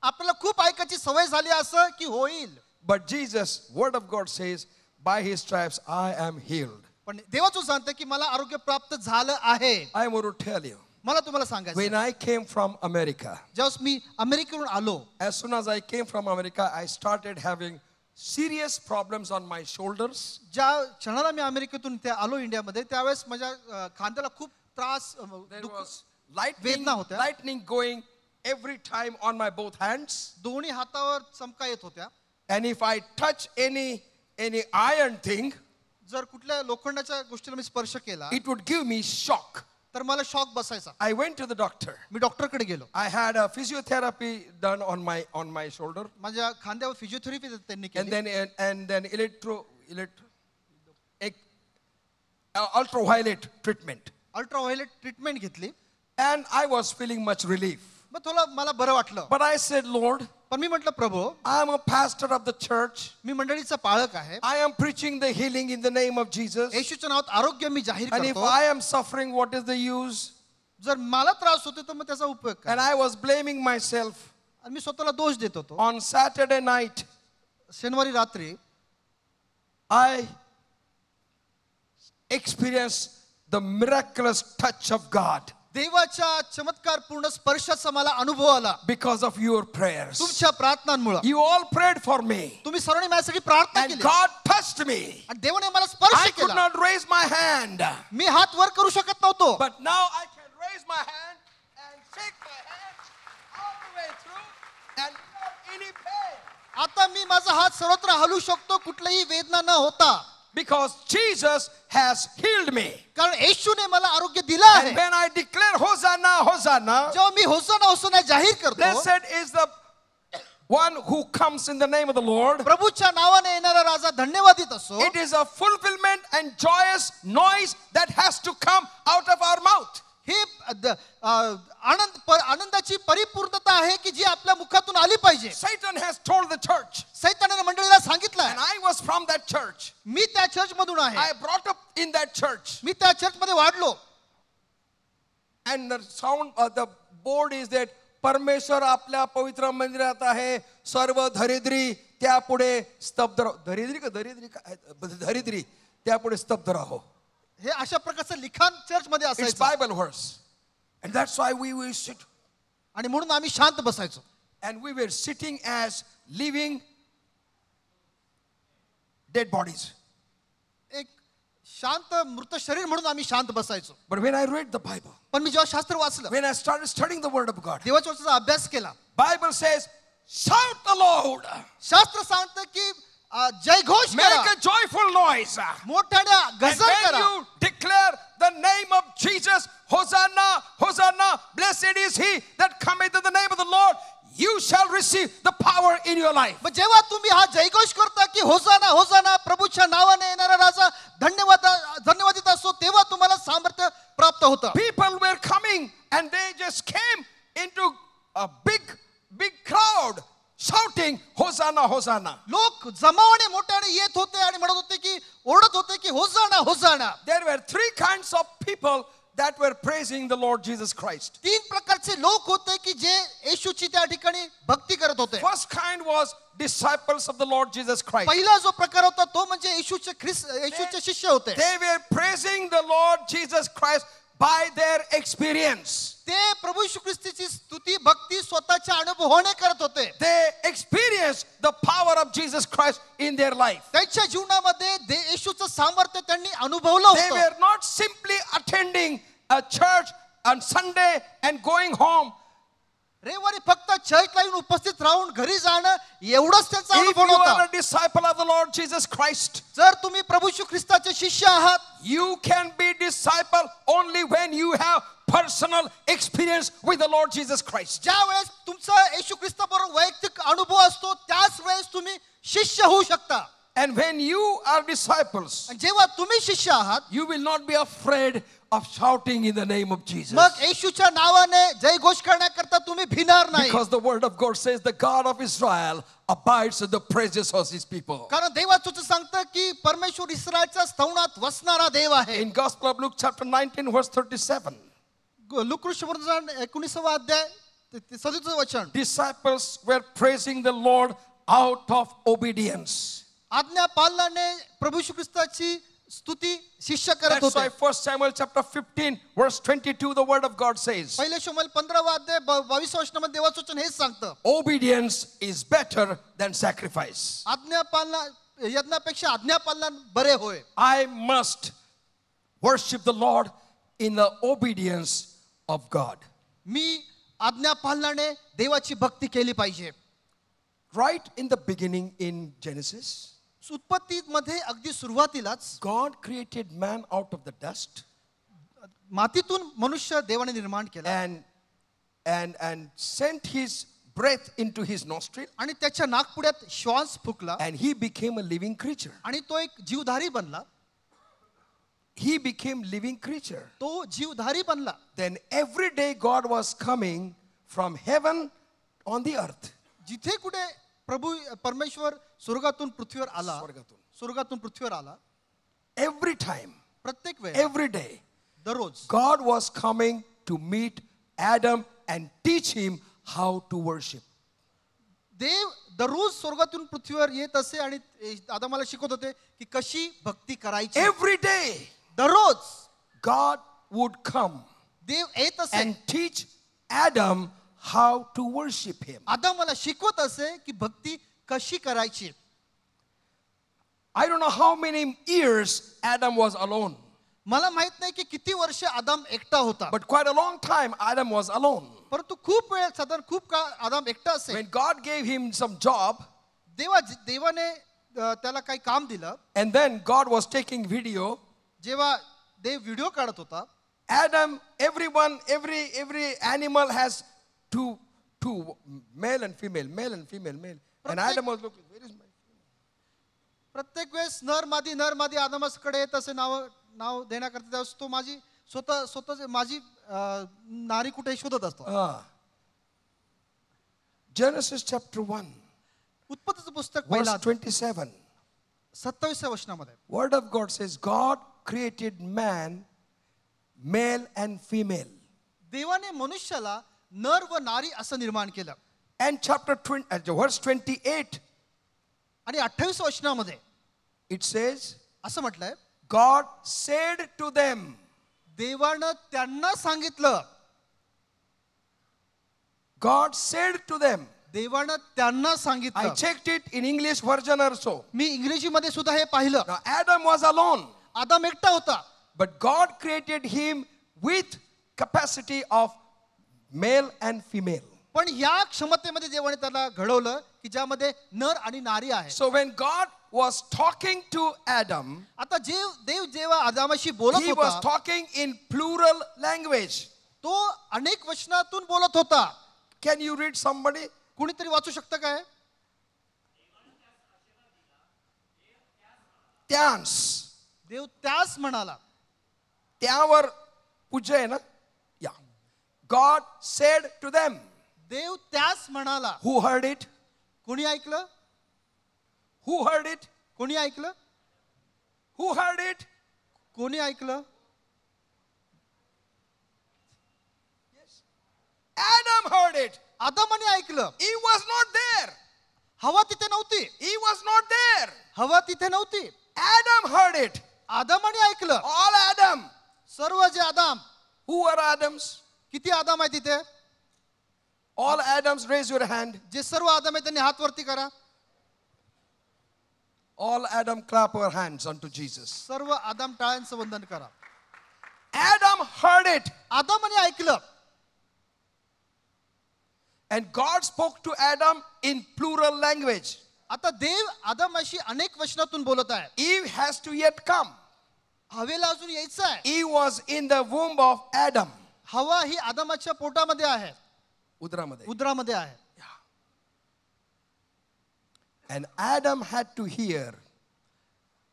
H: आपल्याला खूप ऐकायची सवय झाली असं की होईल.
F: But Jesus, word of God says, by his stripes I am healed.
H: पण देवाचं सांगतं की मला आरोग्य प्राप्त झालं आहे.
F: I want to tell you,
H: मला तुम्हाला सांगायचं
F: when I came from America,
H: जेव्हा मी अमेरिकेवरून आलो
F: as soon as I came from America, I started having serious problems on my shoulders.
H: ज्या क्षणाला मी अमेरिकेतून ते आलो इंडियामध्ये त्यावेळेस माझ्या खांद्याला खूप त्रास
F: There
H: दुःख-
F: was lightning,
H: वेदना होत्या.
F: lightning going every time on my both hands.
H: दोन्ही हातावर चमका येत होत्या.
F: And if I touch any iron thing,
H: जर कुठल्या लोखंडाच्या गोष्टीला मी स्पर्श केला
F: it would give me shock.
H: तर मला शॉक बसायचा.
F: I went to the doctor.
H: मी डॉक्टरकडे गेलो.
F: I had a physiotherapy done on my shoulder,
H: माझ्या खांद्यावर फिजिओथेरपी त्यांनी
F: and
H: केली
F: then ultraviolet treatment.
H: Ultraviolet treatment घेतली.
F: And I was feeling much relief.
H: मग थोडं मला बरं वाटलं.
F: But I said, Lord,
H: पण मी म्हटलं प्रभू
F: I am a pastor of the church.
H: मी मंडळीचा पाळक आहे.
F: I am preaching the healing in the name of Jesus.
H: येशूच्या नावात आरोग्य मी जाहीर
F: And if
H: करतो.
F: I am suffering, what is the use?
H: जर मला त्रास होतो तर मग त्याचा उपयोग
F: And
H: काय.
F: I was blaming myself.
H: आणि मी स्वतःला दोष देत होतो.
F: On Saturday night,
H: शनिवारी रात्री
F: I experienced the miraculous touch of God
H: देवाच्या चमत्कारपूर्ण स्पर्शाचा मला अनुभव आला
F: because of your prayers.
H: तुमच्या प्रार्थनांमुळे.
F: You all prayed for me,
H: तुम्ही सर्वांनी माझ्यासाठी प्रार्थना
F: and
H: केली
F: God touched me.
H: आणि देवाने मला स्पर्श
F: I could
H: केला.
F: not raise my hand,
H: मी हात वर करू शकत नव्हतो.
F: but now I can raise my hand and shake my hand all the way through and without any pain.
H: आता मी माझा हात सर्वत्र हलवू शकतो कुठलीही वेदना न होता.
F: Because Jesus has healed me.
H: कारण येशूने मला आरोग्य दिलं आहे.
F: And when I declare Hosanna, Hosanna,
H: जेव्हा मी होसाना होसाना जाहीर करतो
F: blessed is the one who comes in the name of the Lord.
H: प्रभूच्या नावाने येणारा राजा धन्यवादित असो.
F: It is a fulfillment and joyous noise that has to come out of our mouth.
H: ही आनंदाची परिपूर्णता आहे की जी आपल्या मुखातून आली पाहिजे.
F: Satan has told the church,
H: सैतानाने मंडळीला सांगितलं
F: and I was from that church.
H: मी त्या चर्च मधून आहे.
F: I brought up in that church.
H: मी त्या चर्च मध्ये वाढलो.
F: And the sound of the board is that परमेश्वर आपल्या पवित्र मंदिरात आहे, सर्व धरित्री त्यापुढे स्तब्ध राहो. धरित्री त्यापुढे स्तब्ध राहो.
H: हे अशा प्रकारचं लिखाण चर्च मध्ये
F: It's
H: असायचं.
F: Bible verse. And that's why we will sit.
H: आणि म्हणून आम्ही शांत बसायचो.
F: And we were sitting as living dead bodies.
H: एक शांत मृत शरीर म्हणून आम्ही शांत बसायचो.
F: But when I read the Bible,
H: पण मी जेव्हा शास्त्र वाचलं
F: when I started studying the Word of God,
H: देवाच्या वचनाचा अभ्यास केला.
F: Bible says, shout the Lord.
H: शास्त्र सांगतं की जयघोष
F: Make
H: करा.
F: a joyful noise.
H: मोठ्याने
F: And
H: गजर
F: when
H: करा.
F: you declare the name of Jesus, Hosanna, Hosanna, blessed is he that cometh in the name of the Lord, you shall receive the power in your life.
H: मग जेव्हा तुम्ही हा जयघोष करता की होसाना होसाना प्रभूच्या नावाने येणारा राजा धन्यवादित असो तेव्हा तुम्हाला सामर्थ्य प्राप्त होतं.
F: People were coming and they just came into a big crowd shouting, Hosanna, Hosanna.
H: लोक जमावाने मोठ्याने येत होते आणि म्हणत होते की ओरडत होते की होसाना होसाना.
F: There were three kinds of people that were praising the Lord Jesus Christ.
H: तीन प्रकारचे लोक होते की जे येशूची त्या ठिकाणी भक्ती करत होते.
F: First kind was disciples of the Lord Jesus Christ.
H: पहिला जो प्रकार होता तो म्हणजे येशूचे शिष्य होते.
F: They were praising the Lord Jesus Christ by their experience.
H: ते प्रभू येशू ख्रिस्ताची स्तुती भक्ती स्वतःच्या अनुभवाने करत होते.
F: They experienced the power of Jesus Christ in their life.
H: त्यांच्या जीवनामध्ये येशूचं सामर्थ्य त्यांनी अनुभवलं
F: They
H: होतं.
F: were not simply attending a church on Sunday and going home.
H: रविवारी फक्त चर्चला येऊन उपस्थित राहून घरी जाणं एवढंच त्यांचा
F: If
H: अनुभव
F: you are
H: होता.
F: a disciple of the Lord Jesus Christ,
H: जर तुम्ही प्रभू येशू ख्रिस्ताचे शिष्य आहात
F: you can be disciple only when you have personal experience with the Lord Jesus Christ.
H: ज्या वेळेस तुमचा येशू ख्रिस्ताबरोबर वैयक्तिक अनुभव असतो त्याच वेळेस तुम्ही शिष्य होऊ शकता.
F: And when you are disciples,
H: आणि जेव्हा तुम्ही शिष्य आहात
F: you will not be afraid of shouting in the name of Jesus.
H: मग येशूच्या नावाने जय घोष करण्याकरता तुम्ही भिणार नाही.
F: Because the word of God says the God of Israel abides in the praises of his people.
H: कारण देवाचं सांगतं की परमेश्वर इस्रायलच्या स्तवनात वसणारा देव आहे.
F: In Gospel of Luke chapter 19 verse 37,
H: लूकऋषवर्धन 19वा अध्याय 37 वचन.
F: disciples were praising the Lord out of obedience.
H: आज्ञा पालनाने प्रभू येशू ख्रिस्ताची स्तुती शिष्य करत
F: That's why
H: होते.
F: 1 Samuel chapter 15 verse 22 the word of God says,
H: पहिले शमूएल 15वा अध्याय 22 वचनामध्ये देवाचं वचन हेच सांगतं.
F: obedience is better than sacrifice.
H: आज्ञा पालना यज्ञापेक्षा आज्ञा पालन बरे होय.
F: I must worship the Lord in the obedience of God.
H: मी आज्ञा पालनाने देवाची भक्ती केली पाहिजे.
F: Right in the beginning in Genesis,
H: उत्पत्तीमध्ये अगदी सुरुवातीलाच
F: God created man out of the dust
H: मातीतून मनुष्य देवाने निर्माण केला
F: and sent his breath into his nostril,
H: आणि त्याच्या नाकपुड्यात श्वास फुकला
F: and he became a living creature.
H: आणि तो एक जीवधारी बनला.
F: He became living creature.
H: तो जीवधारी बनला.
F: Then every day God was coming from heaven on the earth.
H: जिथे कुठे प्रभू परमेश्वर स्वर्गातून पृथ्वीवर आला,
F: स्वर्गातून.
H: स्वर्गातून पृथ्वीवर आला,
F: Every time,
H: प्रत्येक वेळ
F: every day,
H: दररोज
F: God was coming to meet Adam and teach him how to worship.
H: देव दररोज स्वर्गातून पृथ्वीवर येत असे आणि आदामाला शिकवत होते की कशी भक्ती करायची.
F: Every day,
H: दररोज
F: God would come
H: देव येत असे
F: and teach Adam how to worship him.
H: आदामाला शिकवत असे की भक्ती कशी करायची.
F: I don't know how many years Adam was alone,
H: मला माहित नाही की किती वर्ष आदाम एकटा होता,
F: but quite a long time Adam was alone.
H: परंतु खूप वेळ साधारण खूप काळ आदाम एकटा असे.
F: When God gave him some job,
H: देवाने त्याला काही काम दिलं,
F: and then God was taking video,
H: जेव्हा देव व्हिडिओ काढत होता,
F: Adam, everyone, every animal has two male and female, male. And Adam was looking, where is my?
H: प्रत्येक वेळेस नर मादी आदामाकडे येत असे नाव देण्याकरता त्यावेळेस तो स्वतः माझी नारी कुठे शोधत असतो.
F: Genesis chapter 1
H: उत्पत्तीचं पुस्तक
F: verse
H: पहिला
F: 27.
H: 27व्या वचनामध्ये
F: Word of God says God created man, male and female.
H: देवाने मनुष्याला नर व नारी असं निर्माण केलं.
F: And chapter 20, verse 28,
H: आणि 28व्या वचनामध्ये
F: it says
H: असं म्हटलंय,
F: God said to them,
H: देवानं त्यांना सांगितलं.
F: God said to them.
H: देवानं त्यांना
F: I
H: सांगितलं.
F: checked it in English version also.
H: मी इंग्रजीमध्ये सुद्धा हे पाहिलं.
F: Now Adam was alone,
H: आदाम एकटा होता,
F: but God created him with capacity of male and female.
H: पण या क्षमतेमध्ये देवाने त्याला घडवलं की ज्यामध्ये नर आणि नारी आहे.
F: So when God was talking to Adam,
H: आता देव जेव्हा आदामाशी बोलत
F: he was
H: होता,
F: talking in plural language.
H: तो अनेक वचनातून बोलत होता.
F: Can you read somebody?
H: कुणीतरी वाचू शकतं काय?
F: त्यास.
H: देव त्यास म्हणाला.
F: त्यावर पूजा आहे ना? Yeah. God said to them.
H: देव त्यास म्हणाला.
F: Who heard it?
H: कोणी ऐकलं?
F: Who heard it?
H: कोणी ऐकलं?
F: Who heard it?
H: कोणी ऐकलं?
F: Adam heard it.
H: आदामाने ऐकलं.
F: He was not there.
H: हवा तिथे नव्हती.
F: He was not there.
H: हवा तिथे नव्हती.
F: Adam heard it.
H: आदामाने ऐकलं.
F: All Adam.
H: सर्व जे आदाम,
F: Who are Adams?
H: किती आदाम आहे तिथे?
F: All Adams, raise your hand.
H: जे सर्व आदाम आहे त्यांनी हात वरती करा.
F: All Adam, clap our hands unto Jesus.
H: सर्व आदाम टाळ्यांचं वंदन करा.
F: Adam heard it.
H: आदामाने ऐकलं.
F: And God spoke to Adam in plural language.
H: आता देव आदामाशी अनेक वचनातून बोलत आहे.
F: Eve has to yet come.
H: हवेला अजून यायचं आहे.
F: Eve was in the womb of Adam.
H: हवा ही आदमाच्या पोटामध्ये आहे,
F: उदरामध्ये.
H: उदरामध्ये आहे.
F: And Adam had to hear.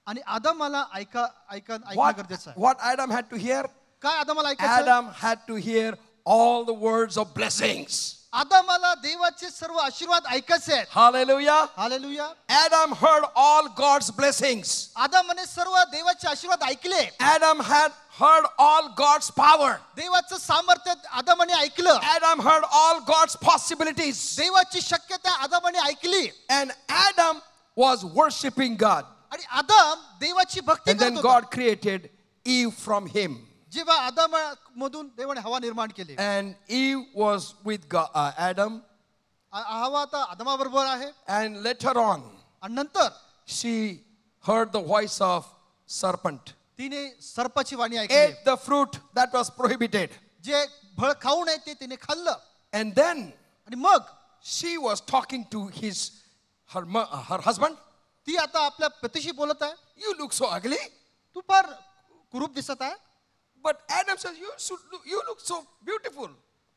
H: आणि आदमाला ऐकणं
F: What,
H: गरजेचं आहे.
F: what Adam had to hear?
H: काय आदमाला ऐकायचं?
F: Adam had to hear all the words of blessings.
H: आदमाला देवाचे सर्व आशीर्वाद ऐकायचे आहेत.
F: Hallelujah.
H: Hallelujah.
F: Adam heard all God's blessings.
H: Adamane सर्व देवाचे आशीर्वाद ऐकले.
F: Adam had heard all God's power.
H: देवाचं सामर्थ्य आदमाने ऐकलं.
F: Adam heard all God's possibilities.
H: देवाची शक्यता आदमाने ऐकली.
F: And Adam was worshiping God.
H: आणि आदम देवाची भक्ती
F: And then
H: करत होता.
F: God created Eve from him.
H: जेव्हा आदममधून देवाने हवा निर्माण केली.
F: And Eve was with God, Adam.
H: हवा आता आदमाबरोबर आहे.
F: And later on,
H: आणि नंतर
F: she heard the voice of serpent.
H: तिने सर्पाची वाणी ऐकली.
F: Ate the fruit that was prohibited.
H: जे फळ खाऊ नये ते तिने खाल्लं.
F: And then
H: आणि मग
F: she was talking to her husband.
H: ती आता आपल्या पतीशी बोलत आहे.
F: You look so ugly.
H: तू फार कुरूप दिसत आहे.
F: But Adam says, you look so beautiful.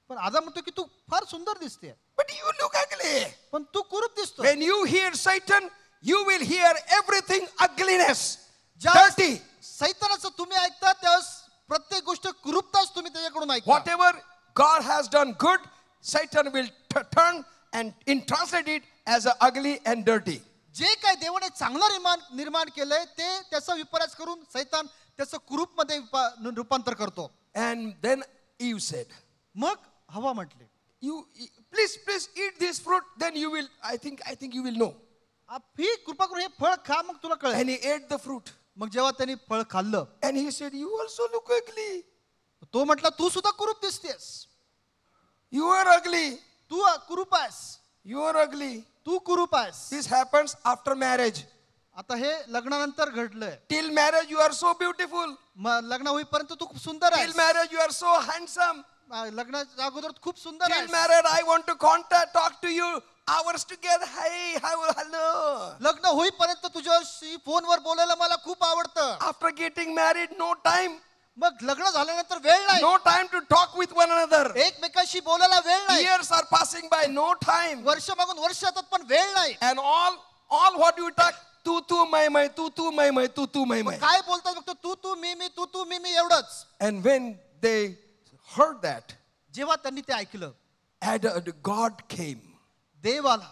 H: पण आदम म्हणतो की तू फार सुंदर दिसते.
F: But you look ugly.
H: पण तू कुरूप दिसतो.
F: When you hear Satan, you will hear everything ugliness,
H: ज्यावेळेस
F: dirty.
H: सैतानाचं तुम्ही ऐकता त्यावेळेस प्रत्येक गोष्ट कुरूपताच तुम्ही त्याच्याकडून ऐकता.
F: Whatever God has done good, Satan will turn and translate it as a ugly and dirty.
H: जे काय देवाने चांगलं निर्माण केलंय ते त्याचा विपर्यास करून सैतान त्याचं कुरूप मध्ये रूपांतर करतो.
F: And then Eve said,
H: मग हवा म्हटली,
F: "You please eat this fruit, then you will. I think you will know."
H: ही कृपा करून हे फळ खा मग तुला कळेल.
F: And he ate the fruit.
H: मग जेव्हा त्यांनी फळ खाल्लं,
F: And he said, "You also look ugly.
H: तो म्हटला तू सुद्धा कुरूप दिसतेस.
F: You are ugly.
H: तू कुरूप आहेस.
F: You are ugly."
H: तू कुरूप आहेस.
F: This happens after marriage.
H: आता हे लग्नानंतर घडलंय.
F: Till marriage, you are so beautiful.
H: लग्न होईपर्यंत तू खूप सुंदर
F: Till
H: आहेस.
F: marriage, you are so handsome.
H: लग्नाच्या अगोदर खूप सुंदर
F: Till
H: आहेस.
F: married, I want to talk to you hours together. Hey, hello.
H: लग्न होईपर्यंत तुझ्याशी फोनवर बोलायला मला खूप आवडतं.
F: After getting married, no time.
H: मग लग्न झाल्यानंतर वेळ नाही.
F: No time to talk with one another.
H: एकमेकांशी बोलायला वेळ नाही.
F: Years are passing by, no time.
H: वर्ष मागून वर्ष येतात पण वेळ नाही.
F: And all what you talk, tu my, tu my.
H: काय बोलतात फक्त तू मी एवढंच.
F: And when they heard that,
H: जेव्हा त्यांनी ते ऐकलं,
F: God came
H: देव आला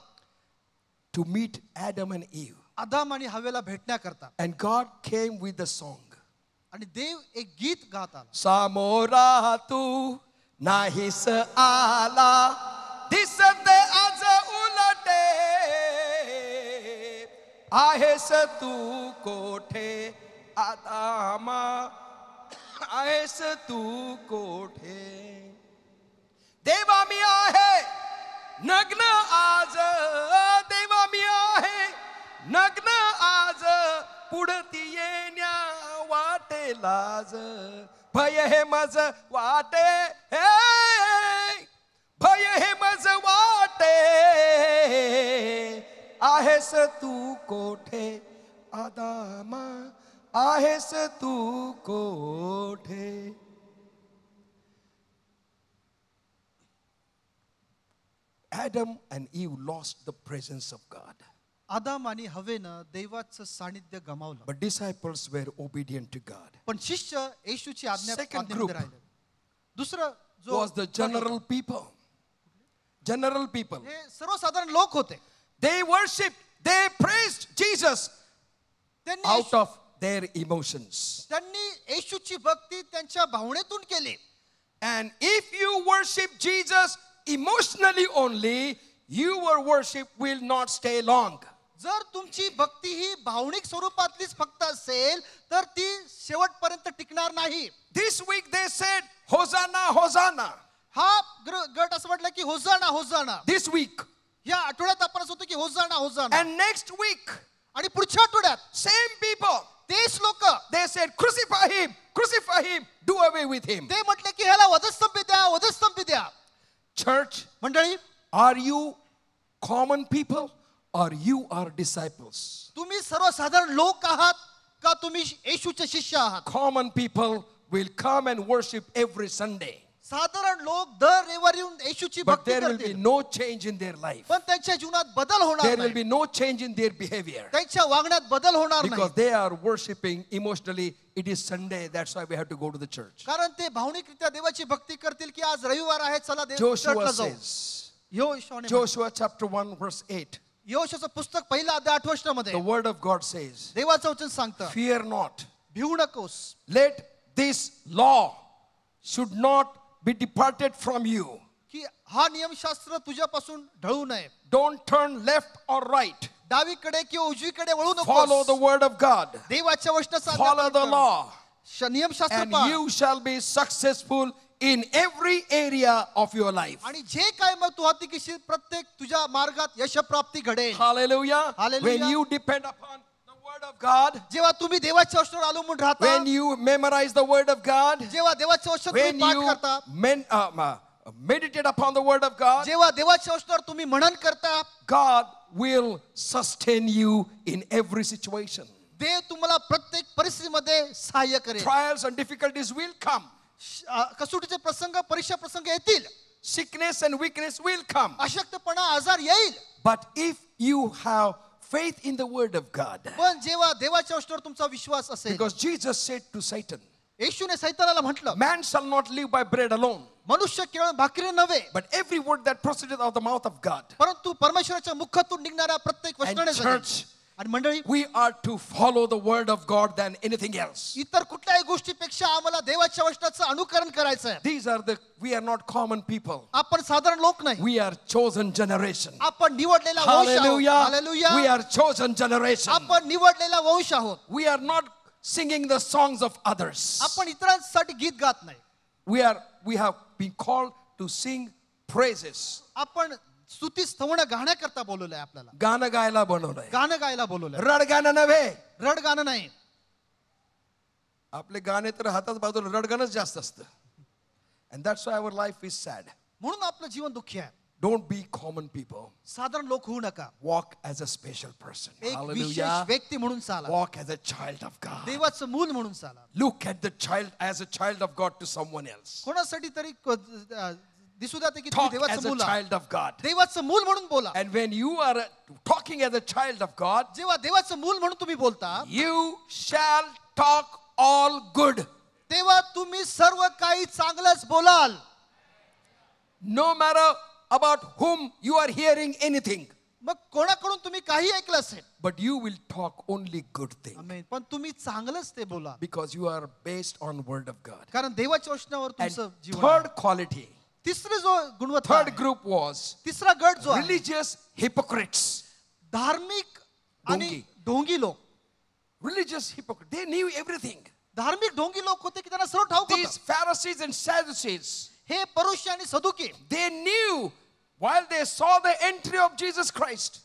F: to meet Adam and Eve.
H: आदम आणि हवेला भेटण्याकरता.
F: And God came with the song.
H: आणि देव एक गीत गात आला.
F: सामोरा तू नाहीस आला, दिसते आज उलटे, आहेस तू कोठे आदामा, आहेस तू कोठे. देवा मी आहे नग्न आज, देवा मी आहे नग्न आज, पुढती येण्या वाटे लाज, भय हे मज वाटे, भय हे मज वाटे, आहेस तू कोठे आदामा, आहेस तू कोठे. Adam and Eve lost the presence of God.
H: आदम आणि हवेनं देवाचं सानिध्य गमावलं.
F: But disciples were obedient to God.
H: पण शिष्य येशूची आज्ञा
F: Second
H: पाळण्यामध्ये
F: group
H: राहिले. दुसरं जो
F: Was the general people. General people.
H: हे सर्वसाधारण लोक होते.
F: They worshipped, they praised Jesus
H: त्यांनी
F: out of their emotions.
H: त्यांनी येशूची भक्ती त्यांच्या भावनेतून केली.
F: And if you worship Jesus emotionally only, your worship will not stay long.
H: जर तुमची भक्ती ही भावनिक स्वरूपातलीच फक्त असेल तर ती शेवटपर्यंत टिकणार नाही.
F: This week they said, Hosanna, Hosanna.
H: हा गट असं म्हटलं की होसाना होसाना.
F: This week.
H: या आठवड्यात आपण असं होतं की होसाना होसाना.
F: And next week,
H: आणि पुढच्या आठवड्यात
F: same people,
H: तेच लोक
F: they said, crucify him, do away with him.
H: ते म्हटले की ह्याला वधस्तंभी द्या, वधस्तंभी द्या.
F: Church,
H: मंडळी,
F: are you common people or you are disciples?
H: तुम्ही सर्वसाधारण लोक आहात का तुम्ही येशूचे शिष्य आहात?
F: Common people will come and worship every Sunday.
H: साधारण लोक दर रविवारी येऊन येशूची
F: but
H: Bhakti
F: there will be
H: करतील
F: no change in their life.
H: पण त्यांच्या जीवनात बदल होणार
F: There will
H: नाही
F: be no change in their behavior.
H: त्यांच्या वागण्यात बदल होणार नाही
F: Because they are worshiping emotionally. It is Sunday, that's why we have to go to the church.
H: कारण ते भावनिकरित्या देवाची भक्ती करतील की आज रविवार आहे चला
F: Joshua
H: चर्चला जाऊ
F: says,
H: योशुआने
F: Joshua chapter 1 verse 8,
H: योशुआचं पुस्तक पहिला अध्याय 8 वचनामध्ये
F: the word of God says,
H: देवाचं वचन सांगतं
F: fear not.
H: भिवू नकोस
F: Let this law should not be departed from you.
H: की हा नियमशास्त्र तुझ्यापासून ढळू नये
F: Don't turn left or right.
H: डावीकडे किंवा उजवीकडे वळू
F: Follow
H: नको
F: the word of God.
H: देवाच्या वचनाचा
F: Follow the law.
H: नियमशास्त्र
F: And
H: पाळ.
F: you shall be successful in every area of your life.
H: आणि जे काय मग तू हाती घेशील प्रत्येक तुझ्या मार्गात यशप्राप्ती घडेल
F: Hallelujah.
H: Hallelujah.
F: When you depend upon the word of God,
H: जेव्हा तुम्ही देवाच्या वचनावर अवलंबून राहता
F: when you memorize the word of God,
H: जेव्हा देवाच्या वचन
F: when
H: तुम्ही पाठ
F: you
H: करता
F: meditate upon the word of God,
H: जेव्हा देवाच्या वचनावर तुम्ही मनन करता
F: God will sustain you in every situation.
H: देव तुम्हाला प्रत्येक परिस्थितीमध्ये सहाय्य करेल
F: Trials and difficulties will come.
H: कसोटीचे प्रसंग परीक्षा प्रसंग येतील
F: Sickness and weakness will come.
H: अशक्तपणा आजार येईल
F: But if you have faith in the word of God,
H: पण जेव्हा देवाच्या वचनावर तुमचा विश्वास असेल
F: because Jesus said to Satan,
H: येशूने सैतानाला म्हटलं
F: man shall not live by bread alone,
H: मनुष्य केवळ भाकरी नव्हे
F: but every word that proceedeth out of the mouth of God.
H: परंतु परमेश्वराच्या मुखातून निघणाऱ्या प्रत्येक
F: And
H: वचनाने जगेल.
F: church,
H: आणि मंडळी
F: we are to follow the word of God than anything else.
H: इतर कुठल्याही गोष्टीपेक्षा आम्हाला देवाच्या वचनाचं अनुकरण करायचं आहे
F: These are the, we are not common people.
H: आपण साधारण लोक नाही
F: We are chosen generation.
H: आपण निवडलेला वंश आहोत
F: Hallelujah.
H: Hallelujah
F: We are chosen generation.
H: आपण निवडलेला वंश आहोत
F: We are not singing the songs of others.
H: आपण इतरांसाठी गीत गात नाही
F: We have been called to sing praises.
H: आपण स्तुती स्तवन गाण्याकरता बोलवलंय आपल्याला
F: गाणं गायला बनवलंय.
H: गाणं गायला बोलवलंय
F: रड गाणं नव्हे.
H: रड गाणं नाही
F: आपले गाणे तर हातात बाजूला रडगाणंच जास्त असतं. And that's why our life is sad.
H: म्हणून आपलं जीवन दुःखी आहे
F: Don't be common people.
H: साधारण लोक होऊ नका
F: Walk as a special person.
H: एक विशेष
F: Hallelujah.
H: व्यक्ती म्हणून चाला
F: Walk as a child of God.
H: देवाचं मूल म्हणून चाला
F: Look at the child as a child of God to someone else.
H: कोणासाठी तरी दिसू द्या की
F: Talk
H: तुम्ही
F: as
H: देवाचं
F: a
H: मूल आहात.
F: child of God.
H: देवाचं मूल म्हणून बोला
F: And when you are talking as a child of God,
H: जेव्हा देवाचं मूल म्हणून तुम्ही बोलता
F: you shall talk all good.
H: तेव्हा तुम्ही सर्व काही चांगलंच बोलाल
F: No matter about whom you are hearing anything,
H: मग कोणाकडून तुम्ही काही ऐकलं असेल
F: but you will talk only good things
H: आमेन. पण तुम्ही चांगलंच ते बोला
F: because you are based on word of God.
H: कारण देवाच्या वचनावर
F: And
H: तुमचं जीवन
F: third
H: आहे.
F: quality,
H: तिसरी जो गुणवत्ता
F: third
H: आहे,
F: group was
H: तिसरा गट जो आहे,
F: religious hypocrites.
H: धार्मिक आणि
F: ढोंगी.
H: ढोंगी लोक
F: Religious hypocrites. They knew everything.
H: धार्मिक ढोंगी लोक होते की त्यांना सर्व ठाऊक
F: These
H: होतं.
F: Pharisees and Sadducees,
H: हे परुष आणि सदुकी
F: they knew while they saw the entry of Jesus Christ,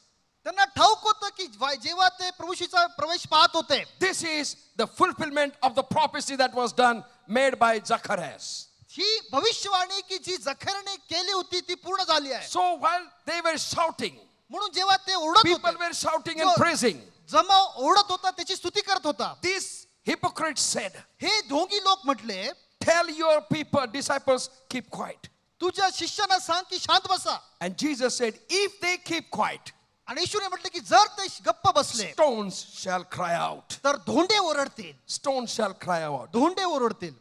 H: त्यांना ठाऊक होतं की जेव्हा ते प्रभूशीचा प्रवेश पाहत होते
F: this is the fulfillment of the prophecy that was done, made by Zacharias.
H: ही भविष्यवाणी की जी जखरने केली होती ती पूर्ण झाली आहे
F: So while they were shouting,
H: म्हणून जेव्हा ते ओरडत
F: people
H: होते
F: were shouting and praising.
H: जमाव ओरडत होता त्याची स्तुती करत होता
F: These hypocrites said,
H: हे ढोंगी लोक म्हटले
F: tell your people, disciples, keep quiet.
H: तुझ्या शिष्यांना सांग की शांत बसा
F: And Jesus said, if they keep quiet,
H: आणि येशूने म्हटले की जर ते गप्प बसले
F: stones shall cry out.
H: तर धोंडे ओरडतील
F: Stones shall cry out.
H: धोंडे ओरडतील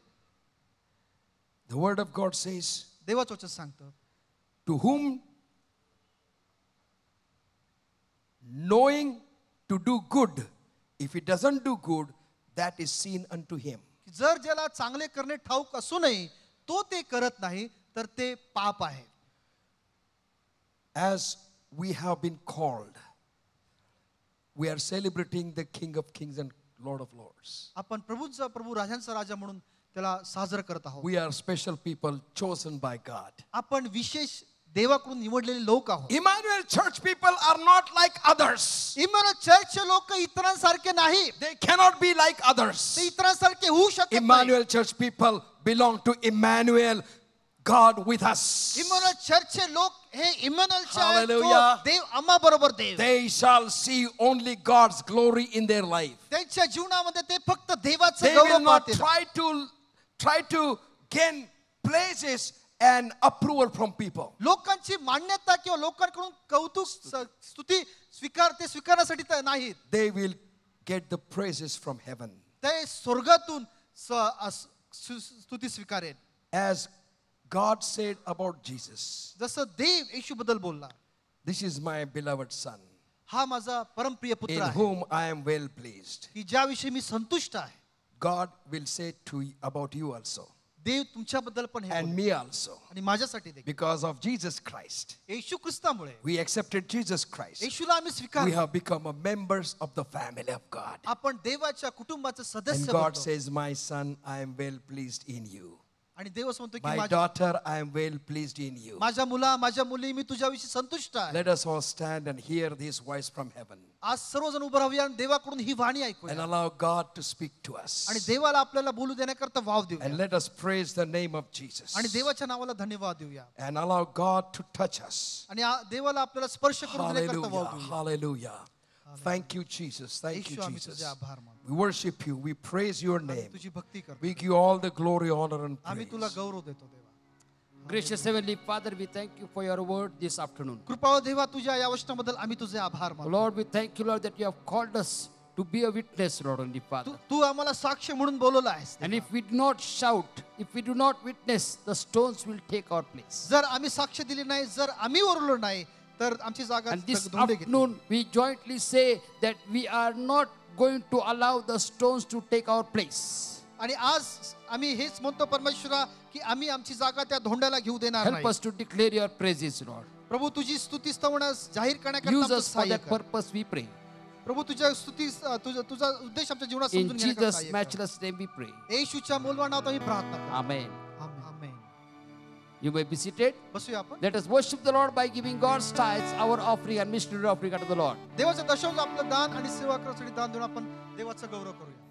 F: The word of God says,
H: देवाचं वचन सांगतं
F: to whom knowing to do good, if he doesn't do good, that is sin unto him.
H: की जर ज्याला चांगले करणे ठाऊक असूनही तो ते करत नाही तर ते पाप आहे
F: As we have been called, we are celebrating the King of Kings and Lord of Lords.
H: आपण प्रभूंचा प्रभू राजांचा राजा म्हणून त्याला साजरं करत आहोत
F: We are special people chosen by God.
H: आपण विशेष देवाकडून निवडलेले लोक आहोत
F: Emmanuel church people are not like others.
H: इम्मॅन्युअल चर्चचे लोक इतरांसारखे नाही
F: They cannot be like others.
H: ते इतरांसारखे होऊ शकत नाही
F: Emmanuel church people belong to Emmanuel, God with us.
H: इम्मॅन्युअल चर्चचे लोक हे इम्मॅन्युअलचे आहेत तो
F: Hallelujah.
H: देव आम्हा बरोबर देव
F: They shall see only God's glory in their life.
H: त्यांच्या जीवनामध्ये ते फक्त देवाचं
F: They will
H: गौरव
F: not
H: पाहतील
F: try to gain praises and approval from people.
H: लोकांची मान्यता किंवा लोकांकडून कौतुक स्तुती स्वीकारण्यासाठी तर नाहीत.
F: They will get the praises from heaven.
H: ते स्वर्गातून स्तुती स्वीकारेल.
F: As God said about Jesus,
H: जसं देव येशू बद्दल बोलला,
F: this is my beloved son,
H: हा माझा परमप्रिय
F: in
H: पुत्र आहे
F: whom I am well pleased.
H: की ज्याविषयी मी संतुष्ट आहे.
F: God will say about you also,
H: देव तुमच्याबद्दल पण हे
F: and
H: बोलतो.
F: me also.
H: आणि माझ्यासाठी देखील.
F: Because of Jesus Christ,
H: Yeshu ख्रिस्तामुळे
F: we accepted Jesus Christ.
H: येशूला आम्ही
F: We
H: स्वीकारतो.
F: have become a members of the family of God.
H: आपण देवाच्या कुटुंबाचं
F: And
H: सदस्य
F: God
H: बनतो.
F: says, my son, I am well pleased in you.
H: आणि देव असं म्हणतो की
F: My daughter, I am well pleased in you.
H: माझ्या मुला माझ्या मुली मी तुझ्याविषयी संतुष्ट आहे.
F: Let us all stand and hear this voice from heaven
H: आज सर्वजण उभं राहूया आणि देवाकडून ही वाणी ऐकूया.
F: and allow God to speak to us.
H: आणि देवाला आपल्याला बोलू देण्याकरता वाव देऊया.
F: And let us praise the name of Jesus.
H: आणि देवाच्या नावाला धन्यवाद देऊया.
F: And allow God to touch us.
H: आणि देवाला आपल्याला स्पर्श करून देण्याकरता वाव
F: Hallelujah.
H: देऊया.
F: Hallelujah. Thank you, Jesus. Thank you,
H: येशू आम्ही
F: Jesus.
H: तुझे आभार मानतो.
F: We worship you. We praise your
H: आम्ही
F: name.
H: तुझी भक्ती करतो.
F: We give you all the glory, honor, and
H: आम्ही तुला
F: praise.
H: गौरव देतो देवा.
A: Gracious Heavenly Father, we thank you for your word this afternoon.
H: कृपाळू देवा तुझ्या या वचनाबद्दल आम्ही तुझे आभार मानतो.
A: Lord, we thank you, Lord, that you have called us to be a witness, Lord, only Father.
H: तू आम्हाला साक्ष म्हणून बोलवला आहेस.
A: And if we do not shout, if we do not witness, the stones will take our place.
H: जर आम्ही साक्ष दिली नाही, जर आम्ही ओरलो नाही, तर आमची जागा
A: And this
H: धोंडे घेतील.
A: afternoon, we jointly say that we are not going to allow the stones to take our place.
H: आणि आज आम्ही हेच म्हणतो परमेश्वरा की आम्ही आमची जागा त्या धोंड्याला घेऊ देणार
A: Help
H: नाही.
A: us to declare your praises, Lord.
H: प्रभू तुझी स्तुती स्तवण्यास जाहीर करण्याकरता
A: Use
H: आमचं
A: us for
H: सहाय्य
A: that
H: कर.
A: purpose, we pray.
H: प्रभू तुझ्या स्तुती तुझा उद्देश आमच्या जीवनात
A: In
H: समजून घेण्याकरता
A: Jesus'
H: सहाय्य कर.
A: matchless name we pray.
H: येशूच्या मूलवान नावात आम्ही प्रार्थना करतो.
A: Amen.
H: Amen.
A: You may be seated.
H: बसूया आपण.
A: Let us worship the Lord by giving God's tithes, our offering and missionary offering unto the Lord.
H: देवाचं दशम आपलं दान आणि सेवा करण्यासाठी दान देऊन आपण देवाचा गौरव करूया.